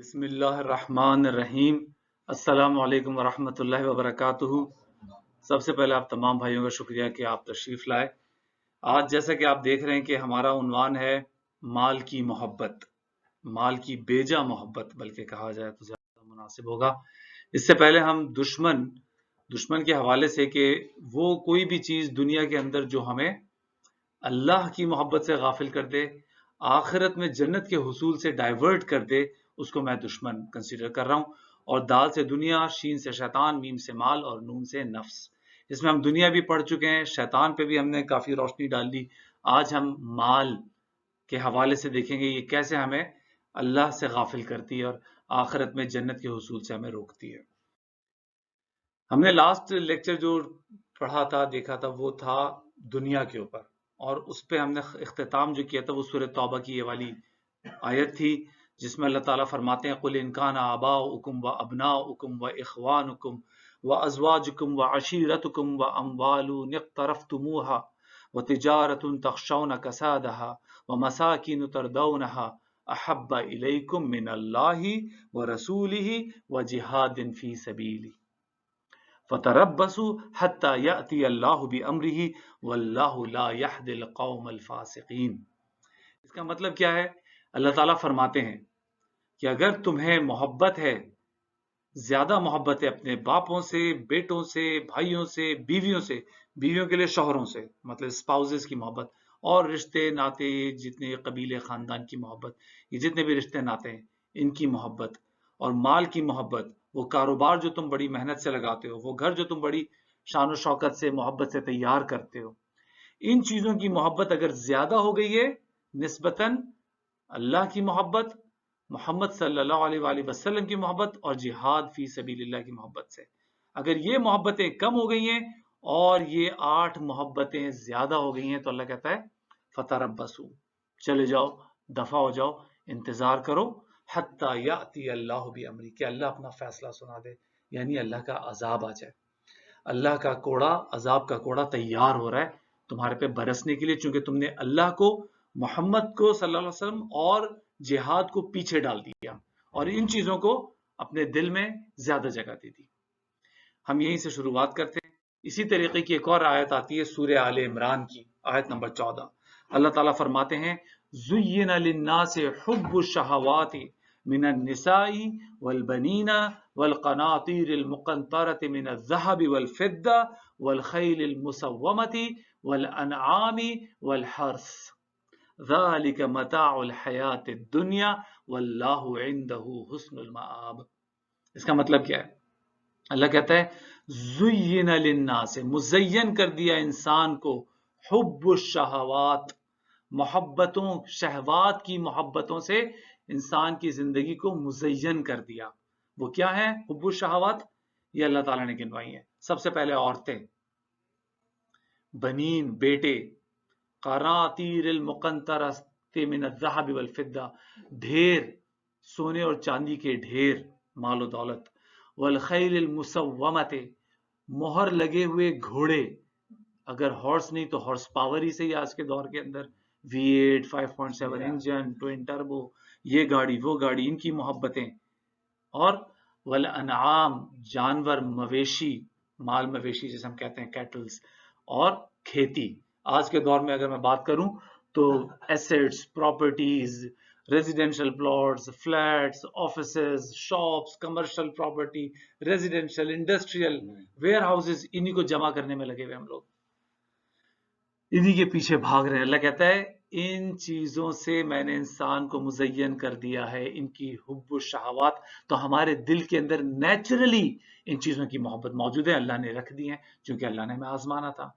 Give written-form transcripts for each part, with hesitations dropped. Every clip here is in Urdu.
بسم اللہ الرحمن الرحیم۔ السلام علیکم ورحمۃ اللہ وبرکاتہ۔ سب سے پہلے آپ تمام بھائیوں کا شکریہ کہ آپ تشریف لائے۔ آج جیسا کہ آپ دیکھ رہے ہیں کہ ہمارا عنوان ہے مال کی محبت، مال کی بیجا محبت بلکہ کہا جائے تو زیادہ مناسب ہوگا۔ اس سے پہلے ہم دشمن کے حوالے سے کہ وہ کوئی بھی چیز دنیا کے اندر جو ہمیں اللہ کی محبت سے غافل کر دے، آخرت میں جنت کے حصول سے ڈائیورٹ کر دے، اس کو میں دشمن کنسیڈر کر رہا ہوں۔ اور دال سے دنیا، شین سے شیطان، میم سے مال اور نون سے نفس۔ اس میں ہم دنیا بھی پڑھ چکے ہیں، شیطان پہ بھی ہم نے کافی روشنی ڈال دی۔ آج ہم مال کے حوالے سے دیکھیں گے یہ کیسے ہمیں اللہ سے غافل کرتی ہے اور آخرت میں جنت کے حصول سے ہمیں روکتی ہے۔ ہم نے لاسٹ لیکچر جو پڑھا تھا، دیکھا تھا، وہ تھا دنیا کے اوپر، اور اس پہ ہم نے اختتام جو کیا تھا وہ سورہ توبہ کی یہ والی آیت تھی جس میں اللہ تعالیٰ فرماتے ہیں قُلْ إِنْ كَانَ آبَاؤُكُمْ وَأَبْنَاؤُكُمْ وَإِخْوَانُكُمْ وَأَزْوَاجُكُمْ وَعَشِيرَتُكُمْ وَأَمْوَالٌ اقْتَرَفْتُمُوهَا وَتِجَارَةٌ تَخْشَوْنَ كَسَادَهَا وَمَسَاكِنُ تَرْضَوْنَهَا أَحَبَّ إِلَيْكُمْ مِنَ اللَّهِ وَرَسُولِهِ وَجِهَادٍ فِي سَبِيلِهِ فَتَرَبَّصُوا حَتَّى يَأْتِيَ اللَّهُ بِأَمْرِهِ وَاللَّهُ لَا يَهْدِي الْقَوْمَ الْفَاسِقِينَ۔ اس کا مطلب کیا ہے؟ اللہ تعالیٰ فرماتے ہیں کہ اگر تمہیں محبت ہے، زیادہ محبت ہے اپنے باپوں سے، بیٹوں سے، بھائیوں سے، بیویوں سے، بیویوں کے لیے شوہروں سے، مطلب اسپاؤزز کی محبت، اور رشتے ناتے، جتنے قبیلے خاندان کی محبت، یہ جتنے بھی رشتے ناتے ہیں ان کی محبت، اور مال کی محبت، وہ کاروبار جو تم بڑی محنت سے لگاتے ہو، وہ گھر جو تم بڑی شان و شوکت سے محبت سے تیار کرتے ہو، ان چیزوں کی محبت اگر زیادہ ہو گئی ہے نسبتاً اللہ کی محبت، محمد صلی اللہ علیہ وآلہ وسلم کی محبت اور جہاد فی سبیل اللہ کی محبت سے، اگر یہ محبتیں کم ہو گئی ہیں اور یہ 8 محبتیں زیادہ ہو گئی ہیں تو اللہ کہتا ہے فتربصوا، چلے جاؤ، دفع ہو جاؤ، انتظار کرو، حتی یاتی اللہ بامری، کہ اللہ اپنا فیصلہ سنا دے، یعنی اللہ کا عذاب آ جائے۔ اللہ کا کوڑا، عذاب کا کوڑا تیار ہو رہا ہے تمہارے پہ برسنے کے لیے، چونکہ تم نے اللہ کو، محمد کو صلی اللہ علیہ وسلم اور جہاد کو پیچھے ڈال دیا اور ان چیزوں کو اپنے دل میں زیادہ جگہ دے دی۔ ہم یہیں سے شروعات کرتے ہیں۔ اسی طریقے کی ایک اور آیت آتی ہے سورہ آل عمران کی، آیت نمبر 14۔ اللہ تعالیٰ فرماتے ہیں زُيِّنَ لِلنَّاسِ حُبُّ الشَّهَوَاتِ مِنَ النِّسَاءِ وَالْبَنِينَ وَالْقَنَاطِيرِ الْمُقَنطَرَةِ مِنَ الذَّهَبِ وَالْفِضَّةِ وَالْخَيْلِ الْمُسَوَّمَةِ وَالْأَنْعَامِ وَالْحَرْثِ ذَلِكَ مَتَاعُ الْحَيَاةِ الدُّنْيَا وَاللَّهُ عِندَهُ حُسْنُ الْمَآبِ۔ اس کا مطلب کیا ہے؟ اللہ کہتا ہے زُيِّنَ لِلنَّاسِ، مزین کر دیا انسان کو، حب الشہوات، محبتوں، شہوات کی محبتوں سے انسان کی زندگی کو مزین کر دیا۔ وہ کیا ہے حب الشہوات؟ یہ اللہ تعالیٰ نے گنوائی ہیں۔ سب سے پہلے عورتیں، بنین، بیٹے، قناطیر المقنطرۃ من الذهب والفضہ، ڈھیر، سونے اور چاندی کے ڈھیر، مال و دولت، والخیل المسومۃ، مہر لگے ہوئے گھوڑے، اگر ہارس نہیں تو ہارس پاور ہی سے ہی آج کے دور کے اندر، V8 5.7 انجن، ٹوئن ٹربو، یہ گاڑی وہ گاڑی، ان کی محبتیں، اور والانعام، جانور، مویشی، مال مویشی جیسے ہم کہتے ہیں کیٹلز، اور کھیتی۔ آج کے دور میں اگر میں بات کروں تو assets, properties, residential plots, flats, offices, shops, commercial property, residential, industrial, where houses, انہی کو جمع کرنے میں لگے ہوئے ہم لوگ، انہی کے پیچھے بھاگ رہے ہیں۔ اللہ کہتا ہے ان چیزوں سے میں نے انسان کو مزین کر دیا ہے، ان کی حب الشہوات، تو ہمارے دل کے اندر نیچرلی ان چیزوں کی محبت موجود ہے، اللہ نے رکھ دی ہیں چونکہ اللہ نے ہمیں آزمانا تھا۔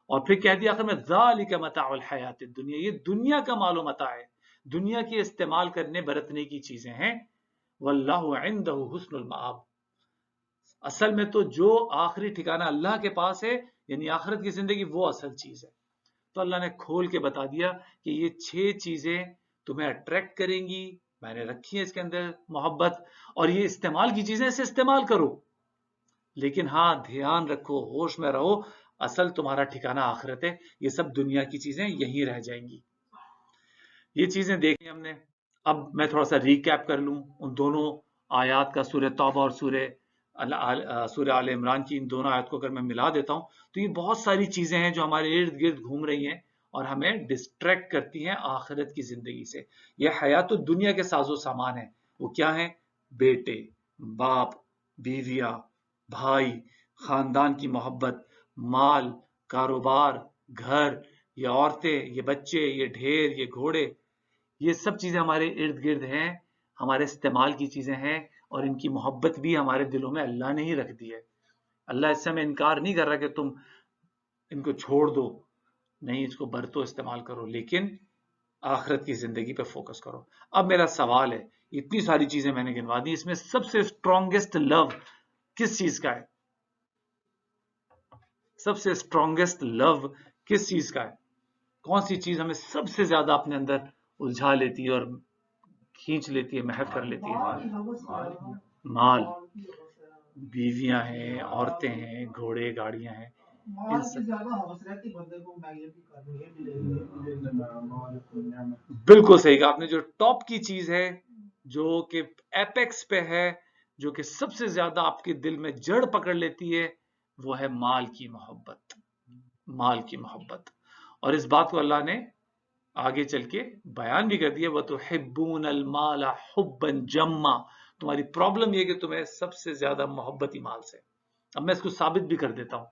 اور پھر کہہ دیا آخر میں ذالک متاع الحیات الدنیا، یہ دنیا کا مال و متاع ہے، دنیا کے استعمال کرنے برتنے کی چیزیں ہیں، واللہ عندہ حسن المآب، اصل میں تو جو آخری ٹھکانہ اللہ کے پاس ہے یعنی آخرت کی زندگی، وہ اصل چیز ہے۔ تو اللہ نے کھول کے بتا دیا کہ یہ 6 چیزیں تمہیں اٹریکٹ کریں گی، میں نے رکھی ہے اس کے اندر محبت، اور یہ استعمال کی چیزیں، اسے استعمال کرو، لیکن ہاں دھیان رکھو، ہوش میں رہو، اصل تمہارا ٹھکانہ آخرت ہے، یہ سب دنیا کی چیزیں یہیں رہ جائیں گی۔ یہ چیزیں دیکھیں ہم نے، اب میں تھوڑا سا ریکیپ کر لوں ان دونوں آیات کا، سورہ توبہ اور سورہ آل عمران کی ان دونوں آیات کو اگر میں ملا دیتا ہوں تو یہ بہت ساری چیزیں ہیں جو ہمارے ارد گرد گھوم رہی ہیں اور ہمیں ڈسٹریکٹ کرتی ہیں آخرت کی زندگی سے. یہ حیات الدنیا کے ساز و سامان ہیں. وہ کیا ہیں؟ بیٹے، باپ، بیویاں، بھائی، خاندان کی محبت، مال، کاروبار، گھر، یہ عورتیں، یہ بچے، یہ ڈھیر، یہ گھوڑے، یہ سب چیزیں ہمارے ارد گرد ہیں، ہمارے استعمال کی چیزیں ہیں، اور ان کی محبت بھی ہمارے دلوں میں اللہ نے ہی رکھ دی ہے. اللہ اس سے ہمیں انکار نہیں کر رہا کہ تم ان کو چھوڑ دو، نہیں، اس کو برتو، استعمال کرو، لیکن آخرت کی زندگی پہ فوکس کرو. اب میرا سوال ہے، اتنی ساری چیزیں میں نے گنوا دی، اس میں سب سے اسٹرانگیسٹ لو کس چیز کا ہے؟ سب سے اسٹرانگیسٹ لو کس چیز کا ہے؟ کون سی چیز ہمیں سب سے زیادہ اپنے اندر الجھا لیتی ہے اور کھینچ لیتی ہے، محو کر لیتی ہے؟ مال، بیویاں ہیں، عورتیں ہیں، گھوڑے، گاڑیاں ہیں. بالکل صحیح کہا آپ نے. جو ٹاپ کی چیز ہے، جو کہ ایپیکس پہ ہے، جو کہ سب سے زیادہ آپ کے دل میں جڑ پکڑ لیتی ہے، وہ ہے مال کی محبت. مال کی محبت. اور اس بات کو اللہ نے آگے چل کے بیان بھی کر دیا، وَتُحِبُّونَ الْمَالَ حُبًّا جَمًّا. تمہاری پرابلم یہ کہ تمہیں سب سے زیادہ محبت ہی مال سے. اب میں اس کو ثابت بھی کر دیتا ہوں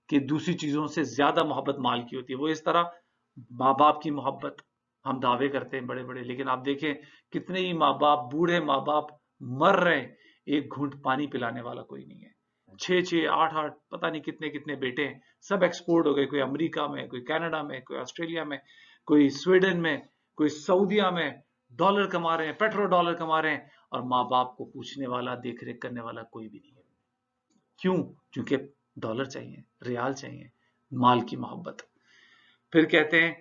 کہ دوسری چیزوں سے زیادہ محبت مال کی ہوتی ہے. وہ اس طرح ماں باپ کی محبت ہم دعوے کرتے ہیں بڑے بڑے، لیکن آپ دیکھیں کتنے ہی ماں باپ، بوڑھے ماں باپ مر رہے ہیں، ایک گھونٹ پانی پلانے والا کوئی نہیں ہے. 6 8 پتہ نہیں کتنے کتنے بیٹے ہیں، سب ایکسپورٹ ہو گئے. کوئی امریکہ میں، کوئی کینیڈا میں، کوئی آسٹریلیا میں، کوئی سویڈن میں، کوئی سعودیہ میں ڈالر کما رہے ہیں، پیٹرو ڈالر کما رہے ہیں، اور ماں باپ کو پوچھنے والا، دیکھ ریکھ کرنے والا کوئی بھی نہیں ہے. کیوں؟ کیونکہ ڈالر چاہیے، ریال چاہیے، مال کی محبت. پھر کہتے ہیں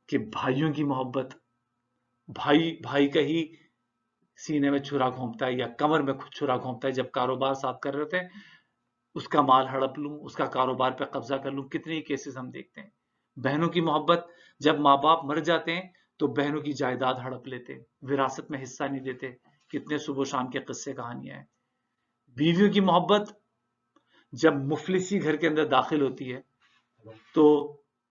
کہ بھائیوں کی محبت. بھائی کا ہی سینے میں چھرا گھونپتا ہے یا کمر میں چھرا گھونپتا ہے جب کاروبار ساتھ کر رہے ہوتے ہیں، اس کا مال ہڑپ لوں، اس کا کاروبار پہ قبضہ کر لوں. کتنے ہی کیسز ہم دیکھتے ہیں. بہنوں کی محبت. جب ماں باپ مر جاتے ہیں تو بہنوں کی جائیداد ہڑپ لیتے، وراثت میں حصہ نہیں دیتے. کتنے صبح و شام کے قصے کہانیاں ہیں. بیویوں کی محبت. جب مفلسی گھر کے اندر داخل ہوتی ہے تو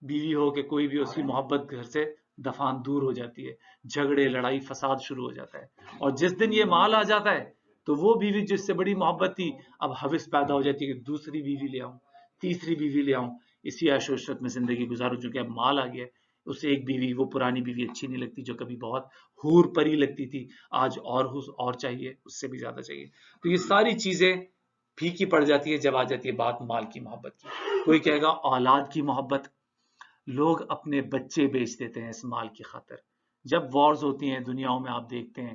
بیوی ہو کہ کوئی بھی، اس کی محبت گھر سے دفان دور ہو جاتی ہے، جھگڑے، لڑائی، فساد شروع ہو جاتا ہے. اور جس دن یہ مال آ جاتا ہے تو وہ بیوی جس سے بڑی محبت تھی، اب حوث پیدا ہو جاتی ہے کہ دوسری بیوی لے آؤں، تیسری بیوی لے آؤں، اسی عیش و عشرت میں زندگی گزاروں. چونکہ اب مال آ گیا ہے، اسے ایک بیوی، وہ پرانی بیوی اچھی نہیں لگتی جو کبھی بہت حور پری لگتی تھی، آج اور چاہیے، اس سے بھی زیادہ چاہیے. تو یہ ساری چیزیں پھیکی پڑ جاتی ہے جب آ جاتی ہے بات مال کی محبت کی. کوئی کہے گا اولاد کی محبت. لوگ اپنے بچے بیچ دیتے ہیں اس مال کی خاطر. جب وارز ہوتی ہیں دنیاؤں میں، آپ دیکھتے ہیں،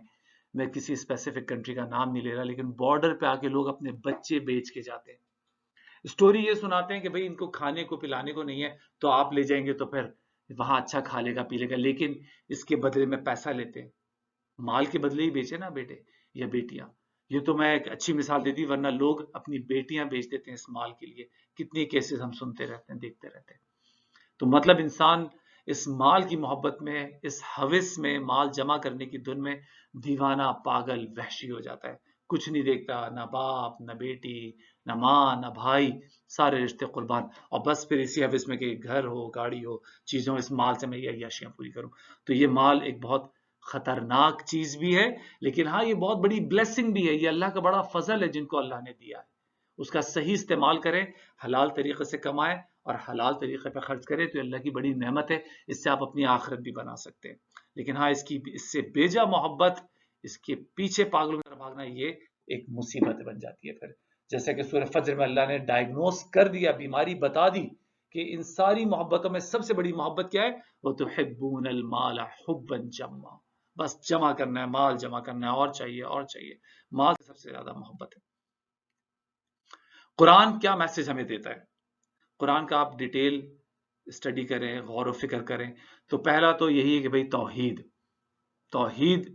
میں کسی اسپیسیفک کنٹری کا نام نہیں لے رہا، لیکن بارڈر پہ آ کے لوگ اپنے بچے بیچ کے جاتے ہیں. اسٹوری یہ سناتے ہیں کہ بھئی ان کو کھانے کو پلانے کو نہیں ہے تو آپ لے جائیں گے تو پھر وہاں اچھا کھا لے گا پی لے گا، لیکن اس کے بدلے میں پیسہ لیتے ہیں. مال کے بدلے ہی بیچے نا بیٹے یا بیٹیاں. یہ تو میں ایک اچھی مثال دے دی، ورنہ لوگ اپنی بیٹیاں بیچ دیتے ہیں اس مال کے لیے. کتنی کیسز ہم سنتے رہتے ہیں، دیکھتے رہتے ہیں. تو مطلب انسان اس مال کی محبت میں، اس حوث میں، مال جمع کرنے کی دھن میں دیوانہ، پاگل، وحشی ہو جاتا ہے. کچھ نہیں دیکھتا، نہ باپ، نہ بیٹی، نہ ماں، نہ بھائی، سارے رشتے قربان. اور بس پھر اسی حوث میں کہ گھر ہو، گاڑی ہو، چیزوں، اس مال سے میں یہ عیاشیاں پوری کروں. تو یہ مال ایک بہت خطرناک چیز بھی ہے، لیکن ہاں یہ بہت بڑی بلیسنگ بھی ہے. یہ اللہ کا بڑا فضل ہے جن کو اللہ نے دیا ہے. اس کا صحیح استعمال کریں، حلال طریقے سے کمائیں اور حلال طریقے پہ خرچ کریں، تو اللہ کی بڑی نعمت ہے. اس سے آپ اپنی آخرت بھی بنا سکتے ہیں. لیکن ہاں اس سے بیجا محبت، اس کے پیچھے پاگلوں کی طرح بھاگنا، یہ ایک مصیبت بن جاتی ہے. پھر جیسے کہ سورہ فجر میں اللہ نے ڈائگنوز کر دیا، بیماری بتا دی کہ ان ساری محبتوں میں سب سے بڑی محبت کیا ہے؟ وَتُحِبُّونَ الْمَالَ حُبًّا جَمًّا. بس جمع کرنا ہے، مال جمع کرنا ہے، اور چاہیے اور چاہیے. مال سے سب سے زیادہ محبت ہے. قرآن کیا میسج ہمیں دیتا ہے؟ قرآن کا آپ ڈیٹیل اسٹڈی کریں، غور و فکر کریں، تو پہلا تو یہی ہے کہ بھئی توحید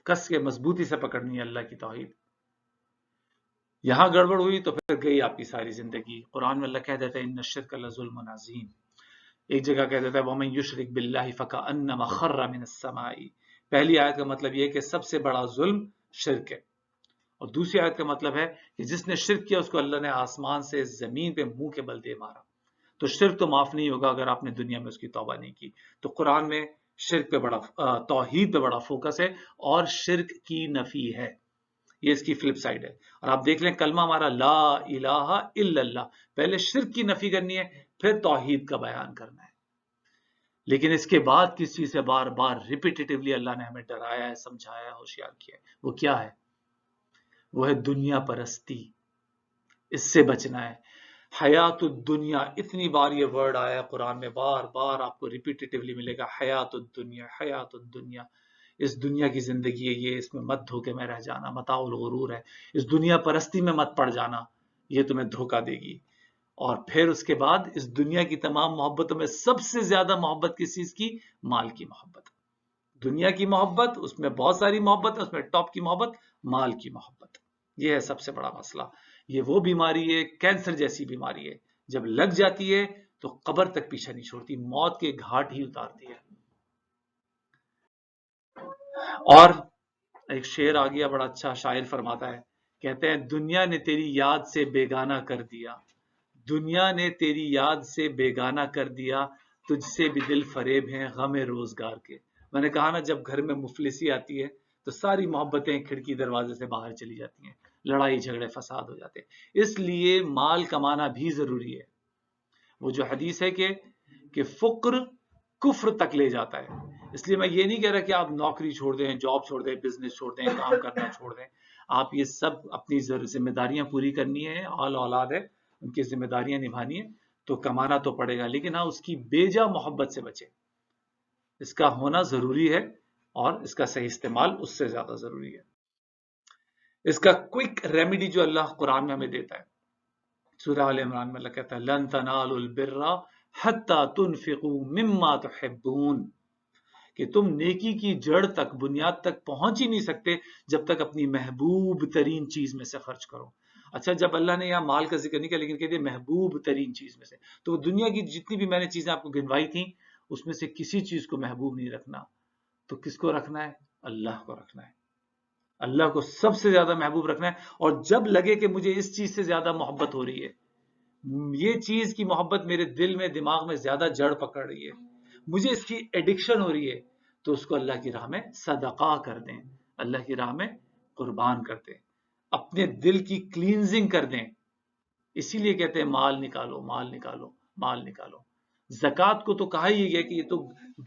کس کے مضبوطی سے پکڑنی ہے، اللہ کی توحید. یہاں گڑبڑ ہوئی تو پھر گئی آپ کی ساری زندگی. قرآن میں اللہ کہہ دیتا ہے ان الشرک لظلم عظیم. ایک جگہ کہہ دیتا ہے وَمَن يُشْرِكْ بِاللَّهِ فَكَأَنَّمَا خَرَّ مِنَ السَّمَاءِ. پہلی آیت کا مطلب یہ کہ سب سے بڑا ظلم شرک ہے، اور دوسری آیت کا مطلب ہے کہ جس نے شرک کیا اس کو اللہ نے آسمان سے زمین پہ منہ کے بل دے مارا. تو شرک تو معاف نہیں ہوگا اگر آپ نے دنیا میں اس کی توبہ نہیں کی. تو قرآن میں شرک پہ بڑا توحید پہ بڑا فوکس ہے اور شرک کی نفی ہے. یہ اس کی فلپ سائڈ ہے. اور آپ دیکھ لیں کلمہ ہمارا لا الہ الا اللہ، پہلے شرک کی نفی کرنی ہے پھر توحید کا بیان کرنا ہے. لیکن اس کے بعد کس چیز سے بار بار ریپیٹیٹیولی اللہ نے ہمیں ڈرایا ہے، سمجھایا ہے، ہوشیار کیا ہے. وہ کیا ہے؟ وہ ہے دنیا پرستی. اس سے بچنا ہے. حیات الدنیا، اتنی بار یہ ورڈ آیا ہے قرآن میں، بار بار آپ کو ریپیٹیٹیولی ملے گا، حیات الدنیا، حیات الدنیا. اس دنیا کی زندگی ہے یہ، اس میں مت دھوکے میں رہ جانا، متاع الغرور ہے. اس دنیا پرستی میں مت پڑ جانا، یہ تمہیں دھوکہ دے گی. اور پھر اس کے بعد اس دنیا کی تمام محبتوں میں سب سے زیادہ محبت کس چیز کی؟ مال کی محبت. دنیا کی محبت، اس میں بہت ساری محبت ہے، اس میں ٹاپ کی محبت مال کی محبت. یہ ہے سب سے بڑا مسئلہ. یہ وہ بیماری ہے، کینسر جیسی بیماری ہے، جب لگ جاتی ہے تو قبر تک پیچھا نہیں چھوڑتی، موت کے گھاٹ ہی اتارتی ہے. اور ایک شعر آ گیا بڑا اچھا، شاعر فرماتا ہے، کہتے ہیں دنیا نے تیری یاد سے بیگانہ کر دیا، دنیا نے تیری یاد سے بیگانہ کر دیا، تجھ سے بھی دل فریب ہیں غم روزگار کے. میں نے کہا نا جب گھر میں مفلسی آتی ہے تو ساری محبتیں کھڑکی دروازے سے باہر چلی جاتی ہیں، لڑائی جھگڑے فساد ہو جاتے ہیں. اس لیے مال کمانا بھی ضروری ہے. وہ جو حدیث ہے کہ فقر کفر تک لے جاتا ہے. اس لیے میں یہ نہیں کہہ رہا کہ آپ نوکری چھوڑ دیں، جاب چھوڑ دیں، بزنس چھوڑ دیں، کام کرنا چھوڑ دیں. آپ یہ سب اپنی ذمہ داریاں پوری کرنی ہے، اولاد ہے ان کی ذمہ داریاں نبھانی ہے، تو کمانا تو پڑے گا، لیکن ہاں اس کی بیجا محبت سے بچے. اس کا ہونا ضروری ہے اور اس کا صحیح استعمال اس سے زیادہ ضروری ہے. اس کا کوئک ریمیڈی جو اللہ قرآن میں ہمیں دیتا ہے، سورہ آل عمران میں اللہ کہتا ہے لن تنالوا البر حتی تنفقوا مما تحبون، کہ تم نیکی کی جڑ تک، بنیاد تک پہنچ ہی نہیں سکتے جب تک اپنی محبوب ترین چیز میں سے خرچ کرو. اچھا جب اللہ نے یہاں مال کا ذکر نہیں کیا لیکن کہہ دیا محبوب ترین چیز میں سے، تو دنیا کی جتنی بھی میں نے چیزیں آپ کو گنوائی تھیں اس میں سے کسی چیز کو محبوب نہیں رکھنا. تو کس کو رکھنا ہے؟ اللہ کو رکھنا ہے. اللہ کو سب سے زیادہ محبوب رکھنا ہے. اور جب لگے کہ مجھے اس چیز سے زیادہ محبت ہو رہی ہے، یہ چیز کی محبت میرے دل میں دماغ میں زیادہ جڑ پکڑ رہی ہے، مجھے اس کی ایڈکشن ہو رہی ہے، تو اس کو اللہ کی راہ میں صدقہ کر دیں، اللہ کی راہ میں قربان کر دیں، اپنے دل کی کلینزنگ کر دیں. اسی لیے کہتے ہیں مال نکالو، مال نکالو، مال نکالو. زکوٰۃ کو تو کہا ہی گیا کہ یہ تو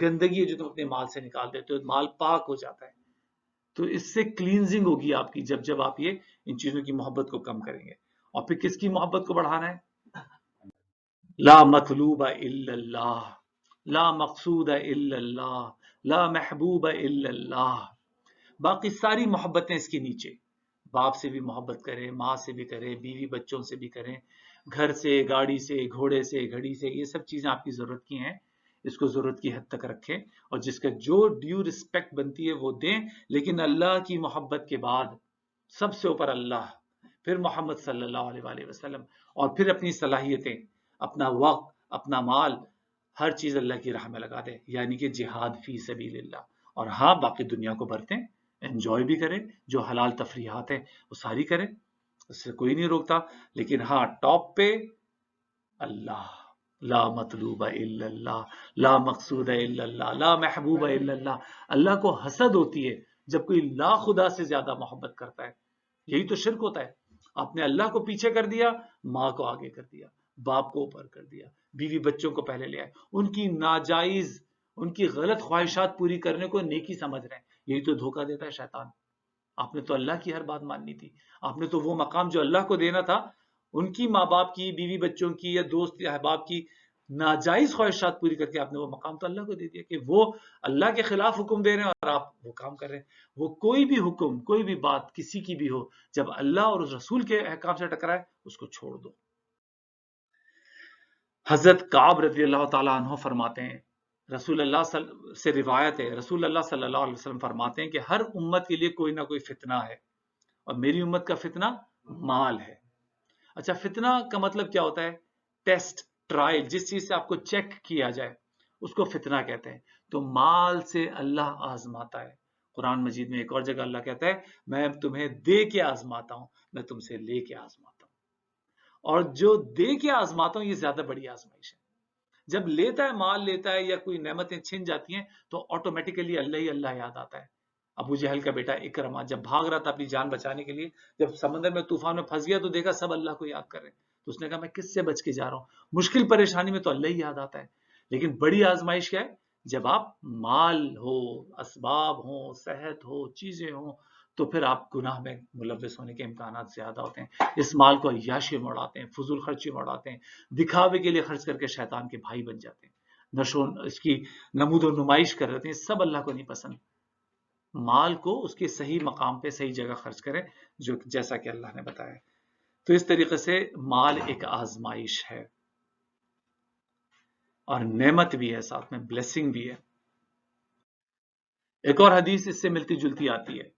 گندگی ہے جو تم اپنے مال سے نکال دیتے ہو، مال پاک ہو جاتا ہے. تو اس سے کلینزنگ ہوگی آپ کی جب آپ یہ ان چیزوں کی محبت کو کم کریں گے. اور پھر کس کی محبت کو بڑھانا ہے؟ لا مطلوب الا اللہ، لا مقصود الا اللہ، لا محبوب الا اللہ. باقی ساری محبتیں اس کے نیچے، باپ سے بھی محبت کریں، ماں سے بھی کریں، بیوی بچوں سے بھی کریں، گھر سے، گاڑی سے، گھوڑے سے، گھڑی سے، یہ سب چیزیں آپ کی ضرورت کی ہیں، اس کو ضرورت کی حد تک رکھیں اور جس کا جو ڈیو رسپیکٹ بنتی ہے وہ دیں. لیکن اللہ کی محبت کے بعد سب سے اوپر اللہ، پھر محمد صلی اللہ علیہ وآلہ وسلم، اور پھر اپنی صلاحیتیں، اپنا وقت، اپنا مال، ہر چیز اللہ کی راہ میں لگا دیں، یعنی کہ جہاد فی سبیل اللہ. اور ہاں باقی دنیا کو برتیں، انجوائے بھی کریں، جو حلال تفریحات ہیں وہ ساری کریں، اس سے کوئی نہیں روکتا. لیکن ہاں ٹاپ پہ اللہ، لا مطلوب الا اللہ، لا مقصود الا اللہ، لا محبوب الا اللہ. اللہ کو حسد ہوتی ہے جب کوئی لا خدا سے زیادہ محبت کرتا ہے. یہی تو شرک ہوتا ہے. آپ نے اللہ کو پیچھے کر دیا، ماں کو آگے کر دیا، باپ کو اوپر کر دیا، بیوی بچوں کو پہلے لے آئے، ان کی ناجائز، ان کی غلط خواہشات پوری کرنے کو نیکی سمجھ رہے ہیں. یہی تو دھوکہ دیتا ہے شیطان. آپ نے تو اللہ کی ہر بات ماننی تھی، آپ نے تو وہ مقام جو اللہ کو دینا تھا، ان کی ماں باپ کی، بیوی بچوں کی یا دوست یا احباب کی ناجائز خواہشات پوری کر کے آپ نے وہ مقام تو اللہ کو دے دیا کہ وہ اللہ کے خلاف حکم دے رہے ہیں اور آپ وہ کام کر رہے ہیں. وہ کوئی بھی حکم، کوئی بھی بات کسی کی بھی ہو، جب اللہ اور اس رسول کے احکام سے ٹکرائے اس کو چھوڑ دو. حضرت کعب رضی اللہ تعالیٰ عنہ فرماتے ہیں، رسول اللہ سے روایت ہے، رسول اللہ صلی اللہ علیہ وسلم فرماتے ہیں کہ ہر امت کے لیے کوئی نہ کوئی فتنہ ہے، اور میری امت کا فتنہ مال ہے. اچھا فتنہ کا مطلب کیا ہوتا ہے؟ ٹیسٹ، ٹرائل، جس چیز سے آپ کو چیک کیا جائے اس کو فتنہ کہتے ہیں. تو مال سے اللہ آزماتا ہے، قرآن مجید میں ایک اور جگہ اللہ کہتا ہے میں تمہیں دے کے آزماتا ہوں، میں تم سے لے کے آزماتا ہوں، اور جو دے کے آزماتا ہوں یہ زیادہ بڑی آزمائش ہے۔ جب لیتا ہے، مال لیتا ہے یا کوئی نعمتیں چھن جاتی ہیں تو آٹومیٹیکلی اللہ ہی اللہ یاد آتا ہے۔ ابو جہل کا بیٹا اکرما جب بھاگ رہا تھا اپنی جان بچانے کے لیے، جب سمندر میں طوفان میں پھنس گیا تو دیکھا سب اللہ کو یاد کر رہے ہیں، تو اس نے کہا میں کس سے بچ کے جا رہا ہوں، مشکل پریشانی میں تو اللہ ہی یاد آتا ہے۔ لیکن بڑی آزمائش کیا ہے؟ جب آپ مال ہو، اسباب ہوں، صحت ہو، چیزیں ہوں، تو پھر آپ گناہ میں ملوث ہونے کے امکانات زیادہ ہوتے ہیں۔ اس مال کو عیاشی میں اڑاتے ہیں، فضول خرچی میں اڑاتے ہیں، دکھاوے کے لیے خرچ کر کے شیطان کے بھائی بن جاتے ہیں، اس کی نمود و نمائش کر رہتے ہیں، سب اللہ کو نہیں پسند۔ مال کو اس کے صحیح مقام پہ صحیح جگہ خرچ کریں، جو جیسا کہ اللہ نے بتایا۔ تو اس طریقے سے مال ایک آزمائش ہے اور نعمت بھی ہے، ساتھ میں بلیسنگ بھی ہے۔ ایک اور حدیث اس سے ملتی جلتی آتی ہے،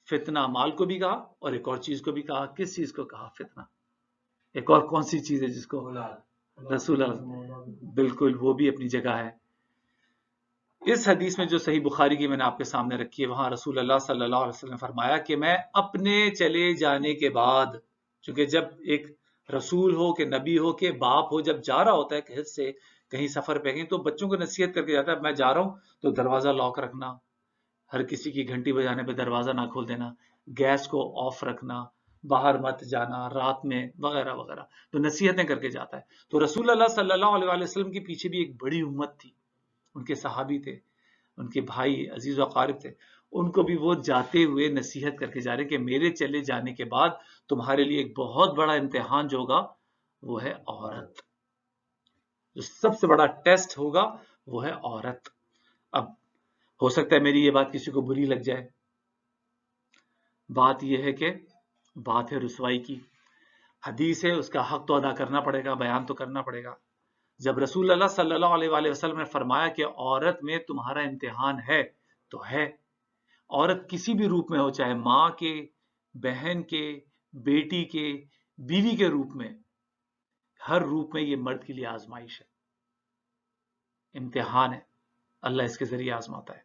فتنہ مال کو بھی کہا اور ایک اور چیز کو بھی کہا۔ کس چیز کو کہا فتنہ؟ ایک اور کون سی چیز ہے جس کو رسول اللہ، بالکل وہ بھی اپنی جگہ ہے۔ اس حدیث میں جو صحیح بخاری کی میں نے آپ کے سامنے رکھی ہے، وہاں رسول اللہ صلی اللہ علیہ وسلم نے فرمایا کہ میں اپنے چلے جانے کے بعد، چونکہ جب ایک رسول ہو کہ نبی ہو کہ باپ ہو، جب جا رہا ہوتا ہے کہیں سے کہیں سفر پہ کہیں، تو بچوں کو نصیحت کر کے جاتا ہے میں جا رہا ہوں تو دروازہ لاک رکھنا، ہر کسی کی گھنٹی بجانے پہ دروازہ نہ کھول دینا، گیس کو آف رکھنا، باہر مت جانا رات میں، وغیرہ وغیرہ، تو نصیحتیں کر کے جاتا ہے۔ تو رسول اللہ صلی اللہ علیہ وسلم کے پیچھے بھی ایک بڑی امت تھی، ان کے صحابی تھے، ان کے بھائی عزیز و اقارب تھے، ان کو بھی وہ جاتے ہوئے نصیحت کر کے جا رہے کہ میرے چلے جانے کے بعد تمہارے لیے ایک بہت بڑا امتحان جو ہوگا وہ ہے عورت، جو سب سے بڑا ٹیسٹ ہوگا وہ ہے عورت۔ اب ہو سکتا ہے میری یہ بات کسی کو بری لگ جائے، بات یہ ہے کہ بات ہے رسوائی کی، حدیث ہے، اس کا حق تو ادا کرنا پڑے گا، بیان تو کرنا پڑے گا۔ جب رسول اللہ صلی اللہ علیہ وسلم نے فرمایا کہ عورت میں تمہارا امتحان ہے تو ہے، عورت کسی بھی روپ میں ہو، چاہے ماں کے، بہن کے، بیٹی کے، بیوی کے روپ میں، ہر روپ میں یہ مرد کے لیے آزمائش ہے، امتحان ہے، اللہ اس کے ذریعے آزماتا ہے۔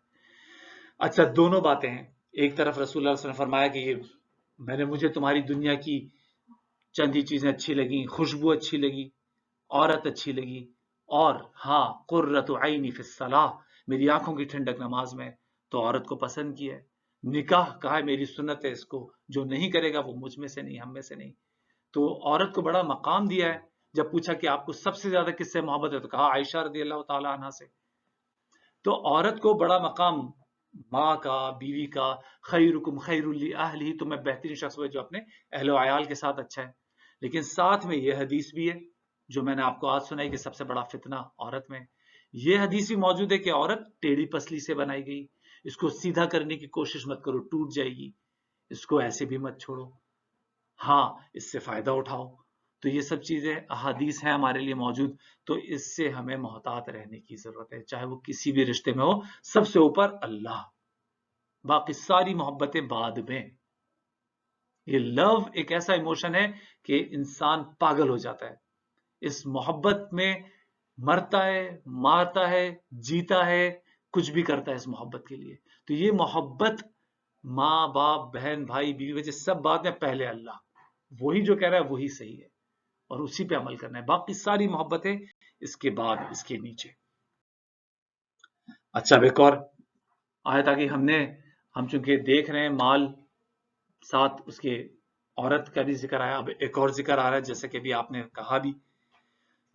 اچھا، دونوں باتیں ہیں، ایک طرف رسول اللہ صلی اللہ علیہ وسلم نے فرمایا کہ مجھے تمہاری دنیا کی چند ہی چیزیں اچھی لگیں، خوشبو اچھی لگی، عورت اچھی لگی، اور ہاں قرۃ عینی فی الصلاۃ، میری آنکھوں کی ٹھنڈک نماز میں، تو عورت کو پسند کیا ہے۔ نکاح کہا ہے میری سنت ہے، اس کو جو نہیں کرے گا وہ مجھ میں سے نہیں، ہم میں سے نہیں۔ تو عورت کو بڑا مقام دیا ہے۔ جب پوچھا کہ آپ کو سب سے زیادہ کس سے محبت ہے تو کہا عائشہ رضی اللہ تعالی عنہا سے۔ تو عورت کو بڑا مقام ماں کا، بیوی کا، خیرکم خیر لأہلہ، تو میں بہترین شخص ہوئے جو اپنے اہل و عیال کے ساتھ اچھا ہے۔ لیکن ساتھ میں یہ حدیث بھی ہے جو میں نے آپ کو آج سنائی کہ سب سے بڑا فتنہ عورت میں، یہ حدیث بھی موجود ہے کہ عورت ٹیڑھی پسلی سے بنائی گئی، اس کو سیدھا کرنے کی کوشش مت کرو، ٹوٹ جائے گی، اس کو ایسے بھی مت چھوڑو، ہاں اس سے فائدہ اٹھاؤ۔ تو یہ سب چیزیں احادیث ہیں ہمارے لیے موجود، تو اس سے ہمیں محتاط رہنے کی ضرورت ہے، چاہے وہ کسی بھی رشتے میں ہو، سب سے اوپر اللہ، باقی ساری محبتیں بعد میں۔ یہ لو ایک ایسا ایموشن ہے کہ انسان پاگل ہو جاتا ہے اس محبت میں، مرتا ہے، مارتا ہے، جیتا ہے، کچھ بھی کرتا ہے اس محبت کے لیے۔ تو یہ محبت ماں باپ بہن بھائی بیوی بچے سب بات میں، پہلے اللہ، وہی جو کہہ رہا ہے وہی صحیح ہے اور اسی پہ عمل کرنا ہے، باقی ساری محبتیں اس کے بعد، اس کے نیچے۔ اچھا، ایک اور آیت آگے ہم چونکہ دیکھ رہے ہیں مال، ساتھ اس کے عورت کا بھی ذکر آیا، اب ایک اور ذکر آ رہا ہے جیسے کہ بھی آپ نے کہا بھی،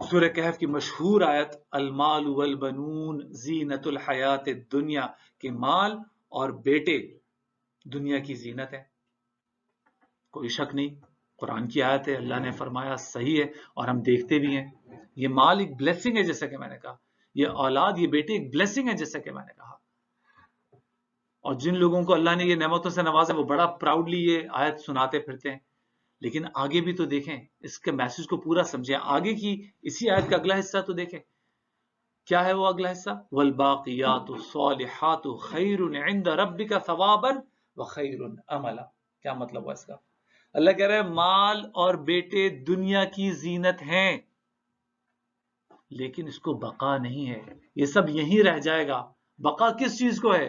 سورہ کہف کی مشہور آیت المال والبنون زینت الحیات الدنیا، کہ مال اور بیٹے دنیا کی زینت ہے، کوئی شک نہیں، قرآن کی آیت ہے، اللہ نے فرمایا، صحیح ہے، اور ہم دیکھتے بھی ہیں۔ یہ مال ایک بلیسنگ ہے جیسا کہ میں نے کہا، یہ اولاد، یہ بیٹے ایک بلیسنگ ہے جیسا کہ میں نے کہا، اور جن لوگوں کو اللہ نے یہ نعمتوں سے نوازا وہ بڑا پراؤڈلی یہ آیت سناتے پھرتے ہیں، لیکن آگے بھی تو دیکھیں، اس کے میسج کو پورا سمجھیں، آگے کی اسی آیت کا اگلا حصہ تو دیکھیں، کیا ہے وہ اگلا حصہ؟ والباقیات الصالحات خیر عند ربک ثوابا وخیر املا۔ کیا مطلب ہے اس کا؟ اللہ کہہ رہا ہے مال اور بیٹے دنیا کی زینت ہیں، لیکن اس کو بقا نہیں ہے، یہ سب یہیں رہ جائے گا۔ بقا کس چیز کو ہے؟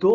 2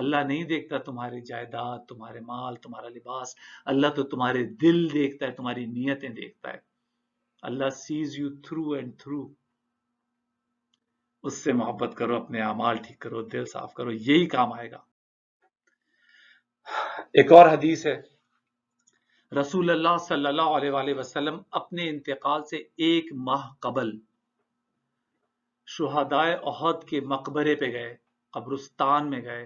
اللہ نہیں دیکھتا تمہاری جائیداد، تمہارے مال، تمہارا لباس، اللہ تو تمہارے دل دیکھتا ہے، تمہاری نیتیں دیکھتا ہے. Allah sees you through and through. اس سے محبت کرو، اپنے اعمال ٹھیک کرو، دل صاف کرو، یہی کام آئے گا. ایک اور حدیث ہے، رسول اللہ صلی اللہ علیہ وآلہ وسلم اپنے انتقال سے 1 ماہ قبل شہدائے احد کے مقبرے پہ گئے، قبرستان میں گئے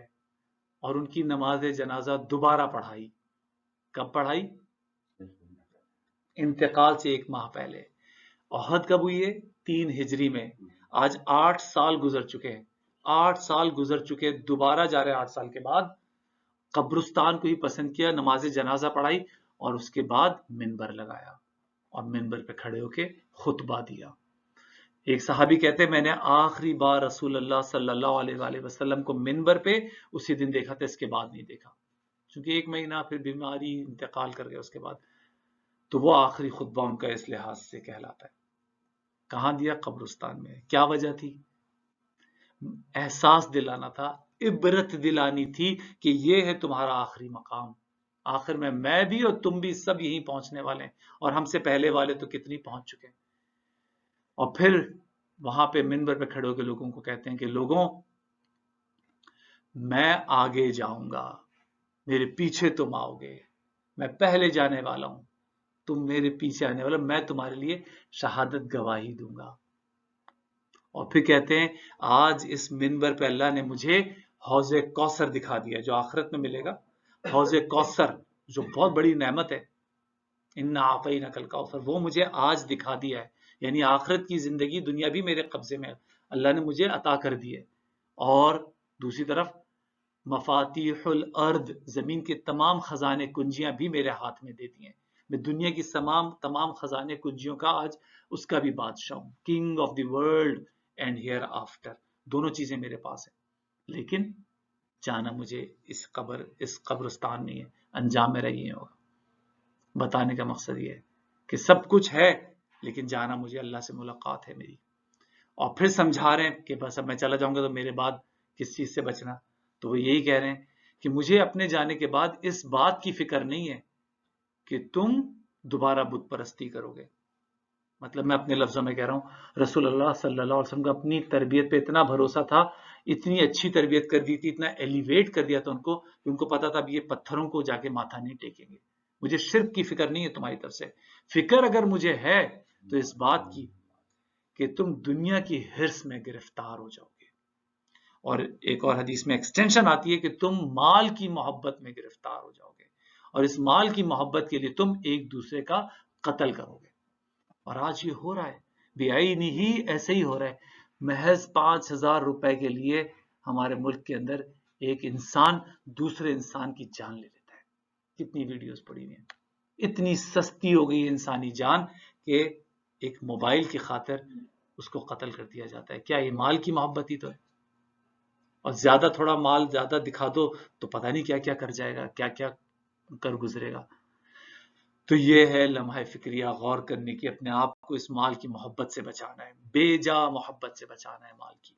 اور ان کی نماز جنازہ دوبارہ پڑھائی. کب پڑھائی؟ انتقال سے 1 ماہ پہلے. احد کب ہوئی ہے؟ 3 ہجری میں. آج 8 سال گزر چکے ہیں. 8 سال گزر چکے، دوبارہ جا رہے 8 سال کے بعد. قبرستان کو ہی پسند کیا، نماز جنازہ پڑھائی اور اس کے بعد منبر لگایا اور منبر پہ کھڑے ہو کے خطبہ دیا. ایک صحابی کہتے ہیں میں نے آخری بار رسول اللہ صلی اللہ علیہ وآلہ وسلم کو منبر پہ اسی دن دیکھا تھا، اس کے بعد نہیں دیکھا، چونکہ 1 مہینہ پھر بیماری، انتقال کر گیا اس کے بعد. تو وہ آخری خطبہ ان کا اس لحاظ سے کہلاتا ہے. کہاں دیا؟ قبرستان میں. کیا وجہ تھی؟ احساس دلانا تھا، عبرت دلانی تھی کہ یہ ہے تمہارا آخری مقام. آخر میں بھی اور تم بھی سب یہیں پہنچنے والے ہیں، اور ہم سے پہلے والے تو کتنی پہنچ چکے ہیں. اور پھر وہاں پہ منبر پہ کھڑے ہو کے لوگوں کو کہتے ہیں کہ لوگوں، میں آگے جاؤں گا، میرے پیچھے تم آؤ گے، میں پہلے جانے والا ہوں، تم میرے پیچھے آنے والا، میں تمہارے لیے شہادت گواہی دوں گا. اور پھر کہتے ہیں آج اس منبر پہ اللہ نے مجھے حوض کوثر دکھا دیا، جو آخرت میں ملے گا. حوض کوثر جو بہت بڑی نعمت ہے، اِنَّا أَعْطَيْنَاكَ الْكَوْثَرَ، وہ مجھے آج دکھا دیا ہے. یعنی آخرت کی زندگی، دنیا بھی میرے قبضے میں اللہ نے مجھے عطا کر دی ہے. اور دوسری طرف مفاتیح الارض، زمین کے تمام خزانے کنجیاں بھی میرے ہاتھ میں دیتی ہیں. میں دنیا کی تمام خزانے کنجیوں کا آج اس کا بھی بادشاہ ہوں، king of the world and here after. دونوں چیزیں میرے پاس ہیں. لیکن جانا مجھے اس قبرستان نہیں ہے. انجام میرا یہ ہوگا. بتانے کا مقصد یہ ہے کہ سب کچھ ہے، لیکن جانا مجھے اللہ سے ملاقات ہے میری. اور پھر سمجھا رہے ہیں کہ بس اب میں چلا جاؤں گا تو میرے بعد کس چیز سے بچنا. تو وہ یہی کہہ رہے ہیں کہ مجھے اپنے جانے کے بعد اس بات کی فکر نہیں ہے کہ تم دوبارہ بت پرستی کرو گے. مطلب میں اپنے لفظوں میں کہہ رہا ہوں، رسول اللہ صلی اللہ علیہ وسلم کا اپنی تربیت پہ اتنا بھروسہ تھا، اتنی اچھی تربیت کر دی تھی، اتنا ایلیویٹ کر دیا تھا ان کو کہ ان کو پتا تھا اب یہ پتھروں کو جا کے ماتھا نہیں ٹیکیں گے. مجھے شرک کی فکر نہیں ہے تمہاری طرف سے. فکر اگر مجھے ہے تو اس بات کی کہ تم دنیا کی ہرس میں گرفتار ہو جاؤ گے. اور ایک اور حدیث میں ایکسٹینشن آتی ہے کہ تم مال کی محبت میں گرفتار ہو جاؤ گے، اور اس مال کی محبت کے لیے تم ایک دوسرے کا قتل کرو گے. اور آج یہ ہو رہا ہے، بے آئینی ہی ایسے ہی ہو رہا ہے. محض 5,000 روپے کے لیے ہمارے ملک کے اندر ایک انسان دوسرے انسان کی جان لے لیتا ہے. کتنی ویڈیوز پڑی ہوئی ہیں. اتنی سستی ہو گئی ہے انسانی جان کہ ایک موبائل کی خاطر اس کو قتل کر دیا جاتا ہے. کیا یہ مال کی محبت ہی تو ہے؟ اور زیادہ تھوڑا مال زیادہ دکھا دو تو پتہ نہیں کیا کیا کر جائے گا، کیا کیا کر گزرے گا. تو یہ ہے لمحہ فکریہ غور کرنے کی، اپنے آپ کو اس مال کی محبت سے بچانا ہے، بے جا محبت سے بچانا ہے مال کی.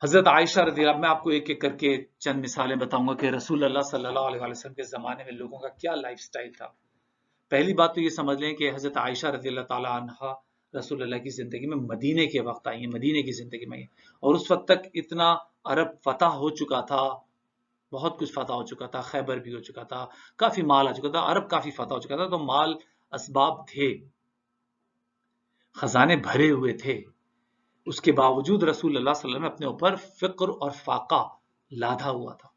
حضرت عائشہ رضی اللہ عنہا، میں آپ کو ایک ایک کر کے چند مثالیں بتاؤں گا کہ رسول اللہ صلی اللہ علیہ وسلم کے زمانے میں لوگوں کا کیا لائف سٹائل تھا. پہلی بات تو یہ سمجھ لیں کہ حضرت عائشہ رضی اللہ تعالی عنہا رسول اللہ کی زندگی میں مدینے کے وقت آئی ہیں، مدینے کی زندگی میں آئی ہیں. اور اس وقت تک اتنا عرب فتح ہو چکا تھا، بہت کچھ فتح ہو چکا تھا، خیبر بھی ہو چکا تھا، کافی مال آ چکا تھا، عرب کافی فتح ہو چکا تھا. تو مال اسباب تھے، خزانے بھرے ہوئے تھے. اس کے باوجود رسول اللہ صلی اللہ علیہ وسلم اپنے اوپر فقر اور فاقہ لادا ہوا تھا.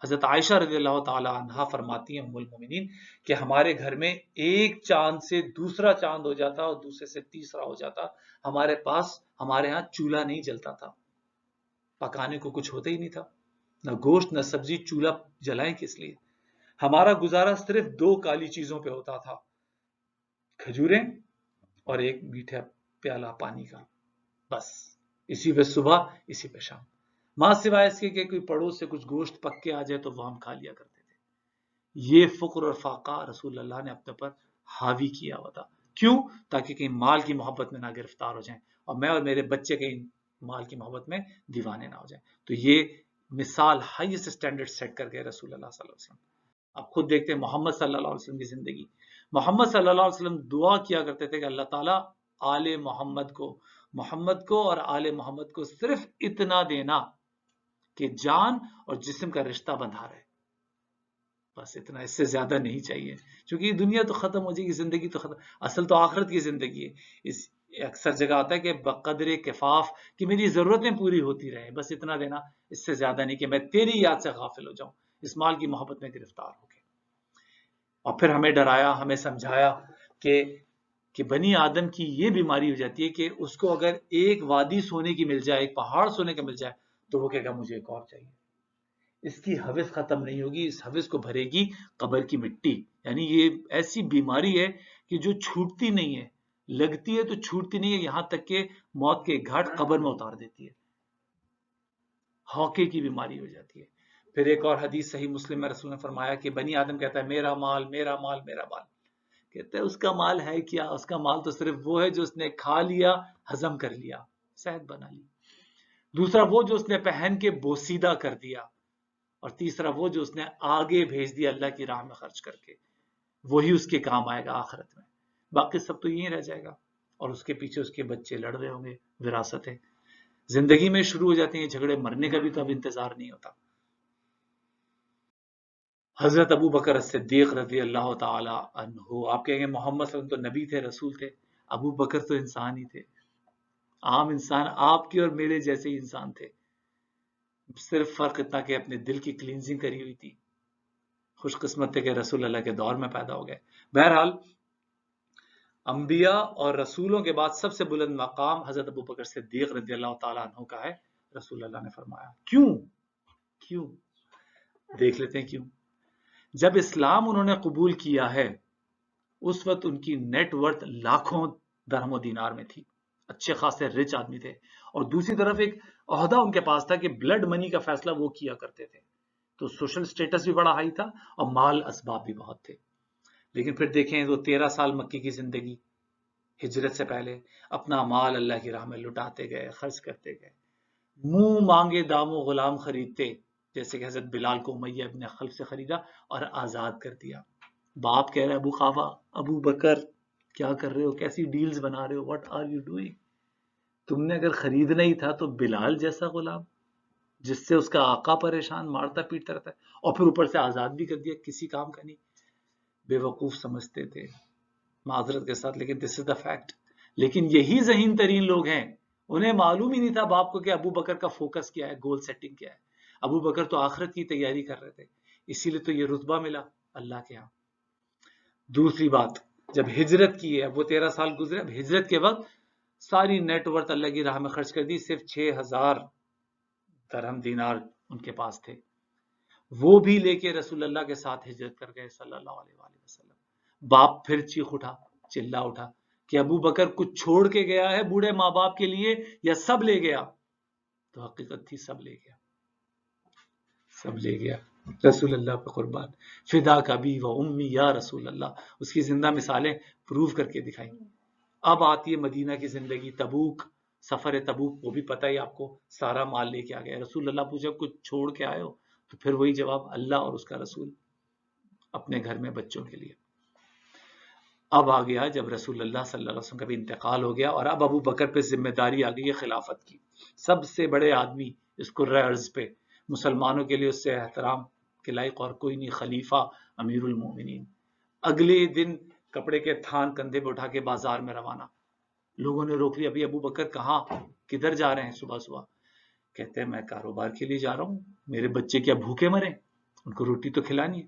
حضرت عائشہ رضی اللہ تعالی عنہا فرماتی ہیں ام المومنین کہ ہمارے گھر میں ایک چاند سے دوسرا چاند ہو جاتا اور دوسرے سے تیسرا ہو جاتا. ہمارے ہاں چولہا نہیں جلتا تھا، پکانے کو کچھ ہوتا ہی نہیں تھا، نہ گوشت نہ سبزی. چولہا جلائیں کس لیے؟ ہمارا گزارا صرف 2 کالی چیزوں پہ ہوتا تھا، کھجوریں اور ایک میٹھا پیالہ پانی کا، بس. اسی پہ صبح، اسی پہ شام، ماں سوائے اس کے کہ کوئی پڑوس سے کچھ گوشت پک کے آ جائے تو وہ ہم کھا لیا کرتے تھے. یہ فقر اور فاقہ رسول اللہ نے اپنے پر حاوی کیا ہوا تھا. کیوں؟ تاکہ کہیں مال کی محبت میں نہ گرفتار ہو جائیں اور میں اور میرے بچے کہیں مال کی محبت میں دیوانے نہ ہو جائیں. تو یہ مثال ہائیسٹ اسٹینڈرڈ سیٹ کر گئے رسول اللہ صلی اللہ علیہ وسلم. آپ خود دیکھتے ہیں محمد صلی اللہ علیہ وسلم کی زندگی. محمد صلی اللہ علیہ وسلم دعا کیا کرتے تھے کہ اللہ تعالیٰ آل محمد کو اور آل محمد کو صرف اتنا دینا کہ جان اور جسم کا رشتہ بندھا رہے. بس اتنا، اس سے زیادہ نہیں چاہیے، کیونکہ یہ دنیا تو ختم ہو جائے گی، زندگی تو ختم، اصل تو آخرت کی زندگی ہے. اس اکثر جگہ آتا ہے کہ بقدر کفاف، کہ میری ضرورتیں پوری ہوتی رہیں، بس اتنا دینا، اس سے زیادہ نہیں کہ میں تیری یاد سے غافل ہو جاؤں، اس مال کی محبت میں گرفتار ہو گئے. اور پھر ہمیں ڈرایا، ہمیں سمجھایا کہ بنی آدم کی یہ بیماری ہو جاتی ہے کہ اس کو اگر ایک وادی سونے کی مل جائے، ایک پہاڑ سونے کا مل جائے، تو وہ کہے گا مجھے ایک اور چاہیے. اس کی حوث ختم نہیں ہوگی، اس حوث کو بھرے گی قبر کی مٹی. یعنی یہ ایسی بیماری ہے کہ جو چھوٹتی نہیں ہے، لگتی ہے تو چھوٹتی نہیں ہے، یہاں تک کہ موت کے گھاٹ قبر میں اتار دیتی ہے. ہاکے کی بیماری ہو جاتی ہے. پھر ایک اور حدیث صحیح مسلم میں رسول نے فرمایا کہ بنی آدم کہتا ہے میرا مال میرا مال میرا مال. کہتے ہیں اس کا مال ہے کیا؟ اس کا مال تو صرف وہ ہے جو اس نے کھا لیا، ہضم کر لیا، صحت بنا لی. دوسرا وہ جو اس نے پہن کے بوسیدہ کر دیا. اور تیسرا وہ جو اس نے آگے بھیج دیا اللہ کی راہ میں خرچ کر کے، وہی اس کے کام آئے گا آخرت میں. باقی سب تو یہیں رہ جائے گا، اور اس کے پیچھے اس کے بچے لڑ رہے ہوں گے، وراثت ہے. زندگی میں شروع ہو جاتے ہیں جھگڑے، مرنے کا بھی تو اب انتظار نہیں ہوتا. حضرت ابو بکر صدیق رضی اللہ تعالی عنہ، آپ کہیں گے محمد صلی اللہ علیہ وسلم تو نبی تھے، رسول تھے، ابو بکر تو انسان ہی تھے، عام انسان، آپ کے اور میرے جیسے ہی انسان تھے. صرف فرق اتنا کہ اپنے دل کی کلینزنگ کری ہوئی تھی. خوش قسمت تھے کہ رسول اللہ کے دور میں پیدا ہو گئے. بہرحال انبیاء اور رسولوں کے بعد سب سے بلند مقام حضرت ابو بکر صدیق رضی اللہ تعالیٰ عنہ کا ہے. رسول اللہ نے فرمایا کیوں؟ دیکھ لیتے ہیں کیوں. جب اسلام انہوں نے قبول کیا ہے، اس وقت ان کی نیٹ ورتھ لاکھوں درہم و دینار میں تھی، اچھے خاصے رچ آدمی تھے. اور دوسری طرف ایک عہدہ ان کے پاس تھا کہ بلڈ منی کا فیصلہ وہ کیا کرتے تھے، تو سوشل سٹیٹس بھی بڑا ہائی تھا اور مال اسباب بھی بہت تھے. لیکن پھر دیکھیں وہ 13 سال مکی کی زندگی، ہجرت سے پہلے اپنا مال اللہ کی راہ میں لٹاتے گئے، خرچ کرتے گئے، منہ مانگے داموں غلام خریدتے، جیسے کہ حضرت بلال کو امیہ ابن خلف سے خریدا اور آزاد کر دیا. باپ کہہ رہے ابو خافا، ابو بکر کیا کر رہے ہو، کیسی ڈیلز بنا رہے ہو، واٹ آر یو ڈوئنگ؟ تم نے اگر خریدنا ہی تھا تو بلال جیسا غلام جس سے اس کا آقا پریشان مارتا پیٹتا رہتا ہے، اور پھر اوپر سے آزاد بھی کر دیا، کسی کام کا نہیں. بے وقوف سمجھتے تھے معذرت کے ساتھ، لیکن دس از دا فیکٹ. لیکن یہی ذہین ترین لوگ ہیں، انہیں معلوم ہی نہیں تھا باپ کو کہ ابو بکر کا فوکس کیا ہے، گول سیٹنگ کیا ہے. ابو بکر تو آخرت کی تیاری کر رہے تھے، اسی لیے تو یہ رتبہ ملا اللہ کے ہاں. دوسری بات، جب ہجرت کی ہے، وہ 13 سال گزرے، اب ہجرت کے وقت ساری نیٹ ورتھ اللہ کی راہ میں خرچ کر دی، صرف 6000 درہم دینار ان کے پاس تھے، وہ بھی لے کے رسول اللہ کے ساتھ ہجرت کر گئے صلی اللہ علیہ وآلہ وسلم. باپ پھر چیخ اٹھا، چلا اٹھا کہ ابو بکر کچھ چھوڑ کے گیا ہے بوڑھے ماں باپ کے لیے یا سب لے گیا؟ تو حقیقت تھی سب لے گیا، سب لے گیا. رسول اللہ پہ قربان، فدا کا بھی و امی یا رسول اللہ، اس کی زندہ مثالیں پروف کر کے دکھائیں. اب آتی ہے مدینہ کی زندگی، تبوک، سفر تبوک، وہ بھی پتہ ہی آپ کو، سارا مال لے کے آ گیا. رسول اللہ پوچھا کچھ چھوڑ کے آئے ہو؟ تو پھر وہی جواب، اللہ اور اس کا رسول، اپنے گھر میں بچوں کے لیے. اب آ گیا جب رسول اللہ صلی اللہ علیہ وسلم کا بھی انتقال ہو گیا، اور اب ابو بکر پہ ذمہ داری آ گئی ہے خلافت کی. سب سے بڑے آدمی اس کرۂ ارض پہ، مسلمانوں کے لیے اس سے احترام کے لائق اور کوئی نہیں، خلیفہ امیر المومنین. اگلے دن کپڑے کے تھان کندھے پہ اٹھا کے بازار میں روانہ. لوگوں نے روک لیا، ابھی ابو بکر کہاں، کدھر جا رہے ہیں صبح صبح؟ کہتے ہیں میں کاروبار کے لیے جا رہا ہوں، میرے بچے کیا بھوکے مریں، ان کو روٹی تو کھلانی ہے.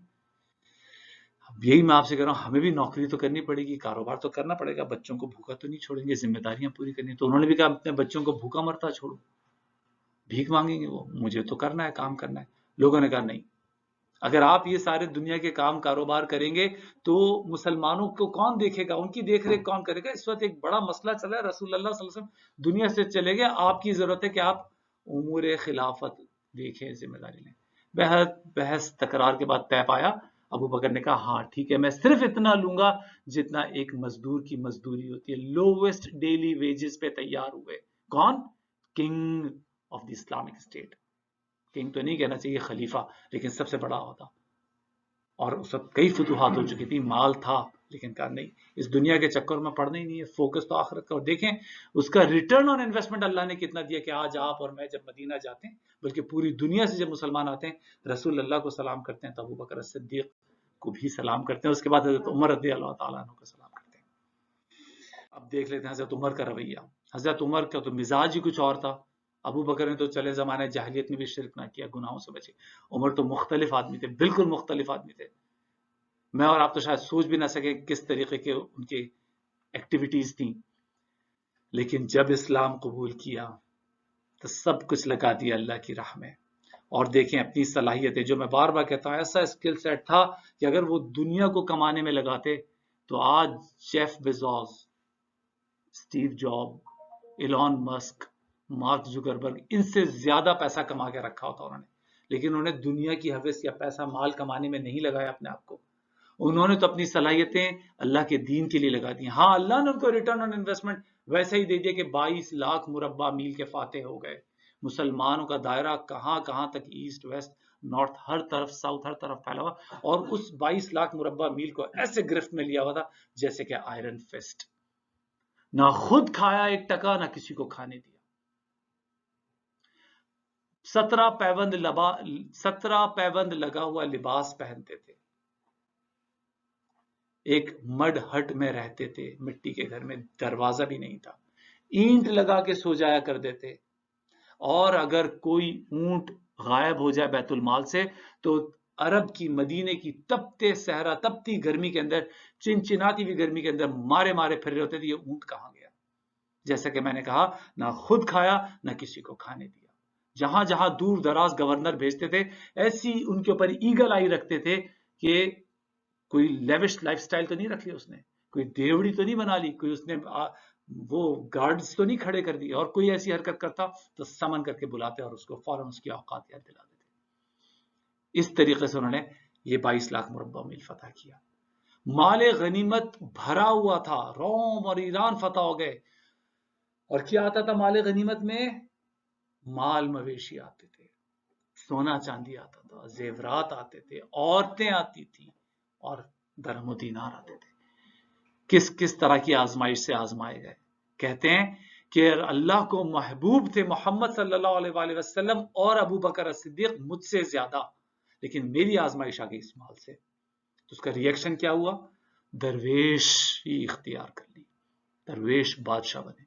اب یہی میں آپ سے کہہ رہا ہوں، ہمیں بھی نوکری تو کرنی پڑے گی، کاروبار تو کرنا پڑے گا، بچوں کو بھوکا تو نہیں چھوڑیں گے، ذمہ داریاں پوری کرنی. تو انہوں نے بھی کہا اپنے بچوں کو بھوکا مرتا چھوڑو، بھیک مانگیں گے وہ، مجھے تو کرنا ہے، کام کرنا ہے. لوگوں نے کہا نہیں، اگر آپ یہ سارے دنیا کے کام کاروبار کریں گے تو مسلمانوں کو کون دیکھے گا، ان کی دیکھ ریکھ کون کرے گا؟ اس وقت ایک بڑا مسئلہ چلا ہے، رسول اللہ صلی اللہ علیہ وسلم دنیا سے چلے گئے، آپ کی ضرورت ہے کہ آپ امور خلافت دیکھیں، ذمہ داری لیں. بحث تکرار کے بعد طے پایا. ابو بکر نے کہا ہاں ٹھیک ہے، میں صرف اتنا لوں گا جتنا ایک مزدور کی مزدوری ہوتی ہے. لوویسٹ ڈیلی ویجز پہ تیار ہوئے. کون؟ King of the Islamic state. King تو نہیں کہنا چاہیے، خلیفہ، لیکن سب سے بڑا عہدہ. اور اس وقت کئی فتوحات ہو چکی تھی، مال تھا، لیکن کہا نہیں، اس دنیا کے چکر میں پڑنا ہی نہیں ہے، فوکس تو آخرت کا. اور دیکھیں اس کا ریٹرن آن انویسٹمنٹ اللہ نے کتنا دیا، کہ آج آپ اور میں جب مدینہ جاتے ہیں، بلکہ پوری دنیا سے جب مسلمان آتے ہیں، رسول اللہ کو سلام کرتے ہیں تو ابو بکر صدیق کو بھی سلام کرتے ہیں، اس کے بعد حضرت عمر رضی اللہ تعالیٰ عنہ کو سلام کرتے ہیں. اب دیکھ لیتے ہیں حضرت عمر کا رویہ. حضرت عمر کا تو مزاج ہی کچھ اور تھا. ابو بکر نے تو چلے زمانے جاہلیت میں بھی شرک نہ کیا، گناہوں سے بچے. عمر تو مختلف آدمی تھے، بالکل مختلف آدمی تھے. میں اور آپ تو شاید سوچ بھی نہ سکے کس طریقے کے ان کی ایکٹیویٹیز تھیں. لیکن جب اسلام قبول کیا تو سب کچھ لگا دیا اللہ کی راہ میں. اور دیکھیں اپنی صلاحیتیں، جو میں بار بار کہتا ہوں، ایسا اسکل سیٹ تھا کہ اگر وہ دنیا کو کمانے میں لگاتے تو آج Jeff Bezos, Steve Jobs, Elon Musk, Mark Zuckerberg, ان سے زیادہ پیسہ کما کے رکھا ہوتا انہوں نے. لیکن انہوں نے دنیا کی حوث یا پیسہ مال کمانے میں نہیں لگایا اپنے آپ کو. انہوں نے تو اپنی صلاحیتیں اللہ کے دین کے لیے لگا دی. ہاں، اللہ نے ان کو ریٹرن آن انویسٹمنٹ ویسے ہی دے دیا کہ 22 لاکھ مربع میل کے فاتح ہو گئے. مسلمانوں کا دائرہ کہاں کہاں تک، ایسٹ ویسٹ نارتھ، ہر طرف، ساؤتھ، ہر طرف پھیلا ہوا. اور اس 22 لاکھ مربع میل کو ایسے گرفت میں لیا ہوا تھا جیسے کہ آئرن فسٹ. نہ خود کھایا 1 ٹکا، نہ کسی کو کھانے دیا. 17 پیوند لگا ہوا لباس پہنتے تھے. ایک مڈ ہٹ میں رہتے تھے، مٹی کے گھر میں، دروازہ بھی نہیں تھا. اینٹ لگا کے سو جایا کرتے تھے. اور اگر کوئی اونٹ غائب ہو جائے بیت المال سے تو عرب کی، مدینے کی تپتے صحرا، تپتی گرمی کے اندر، چنچناتی ہوئی گرمی کے اندر مارے مارے پھر رہے ہوتے تھے، یہ اونٹ کہاں گیا. جیسا کہ میں نے کہا، نہ خود کھایا نہ کسی کو کھانے دیا. جہاں جہاں دور دراز گورنر بھیجتے تھے، ایسی ان کے اوپر ایگل آئی رکھتے تھے کہ کوئی لیوش لائف سٹائل تو نہیں رکھ لی اس نے، کوئی دیوڑی تو نہیں بنا لی، کوئی اس نے وہ گارڈز تو نہیں کھڑے کر دی، اور کوئی ایسی حرکت کرتا تو سمن کر کے بلاتے اور اس کو فوراً اس کی اوقات یاد دلا دیتے. اس طریقے سے انہوں نے یہ 22 لاکھ مربع میل فتح کیا. مال غنیمت بھرا ہوا تھا، روم اور ایران فتح ہو گئے. اور کیا آتا تھا مال غنیمت میں؟ مال مویشی آتے تھے، سونا چاندی آتا تھا، زیورات آتے تھے، عورتیں آتی تھیں، اور درہم و دینار آتے تھے. کس کس طرح کی آزمائش سے آزمائے گئے. کہتے ہیں کہ اللہ کو محبوب تھے محمد صلی اللہ علیہ وآلہ وسلم اور ابو بکر صدیق مجھ سے زیادہ، لیکن میری آزمائش آ گئی اس مال سے. تو اس کا ریئیکشن کیا ہوا؟ درویش ہی اختیار کر لی، درویش بادشاہ بنے.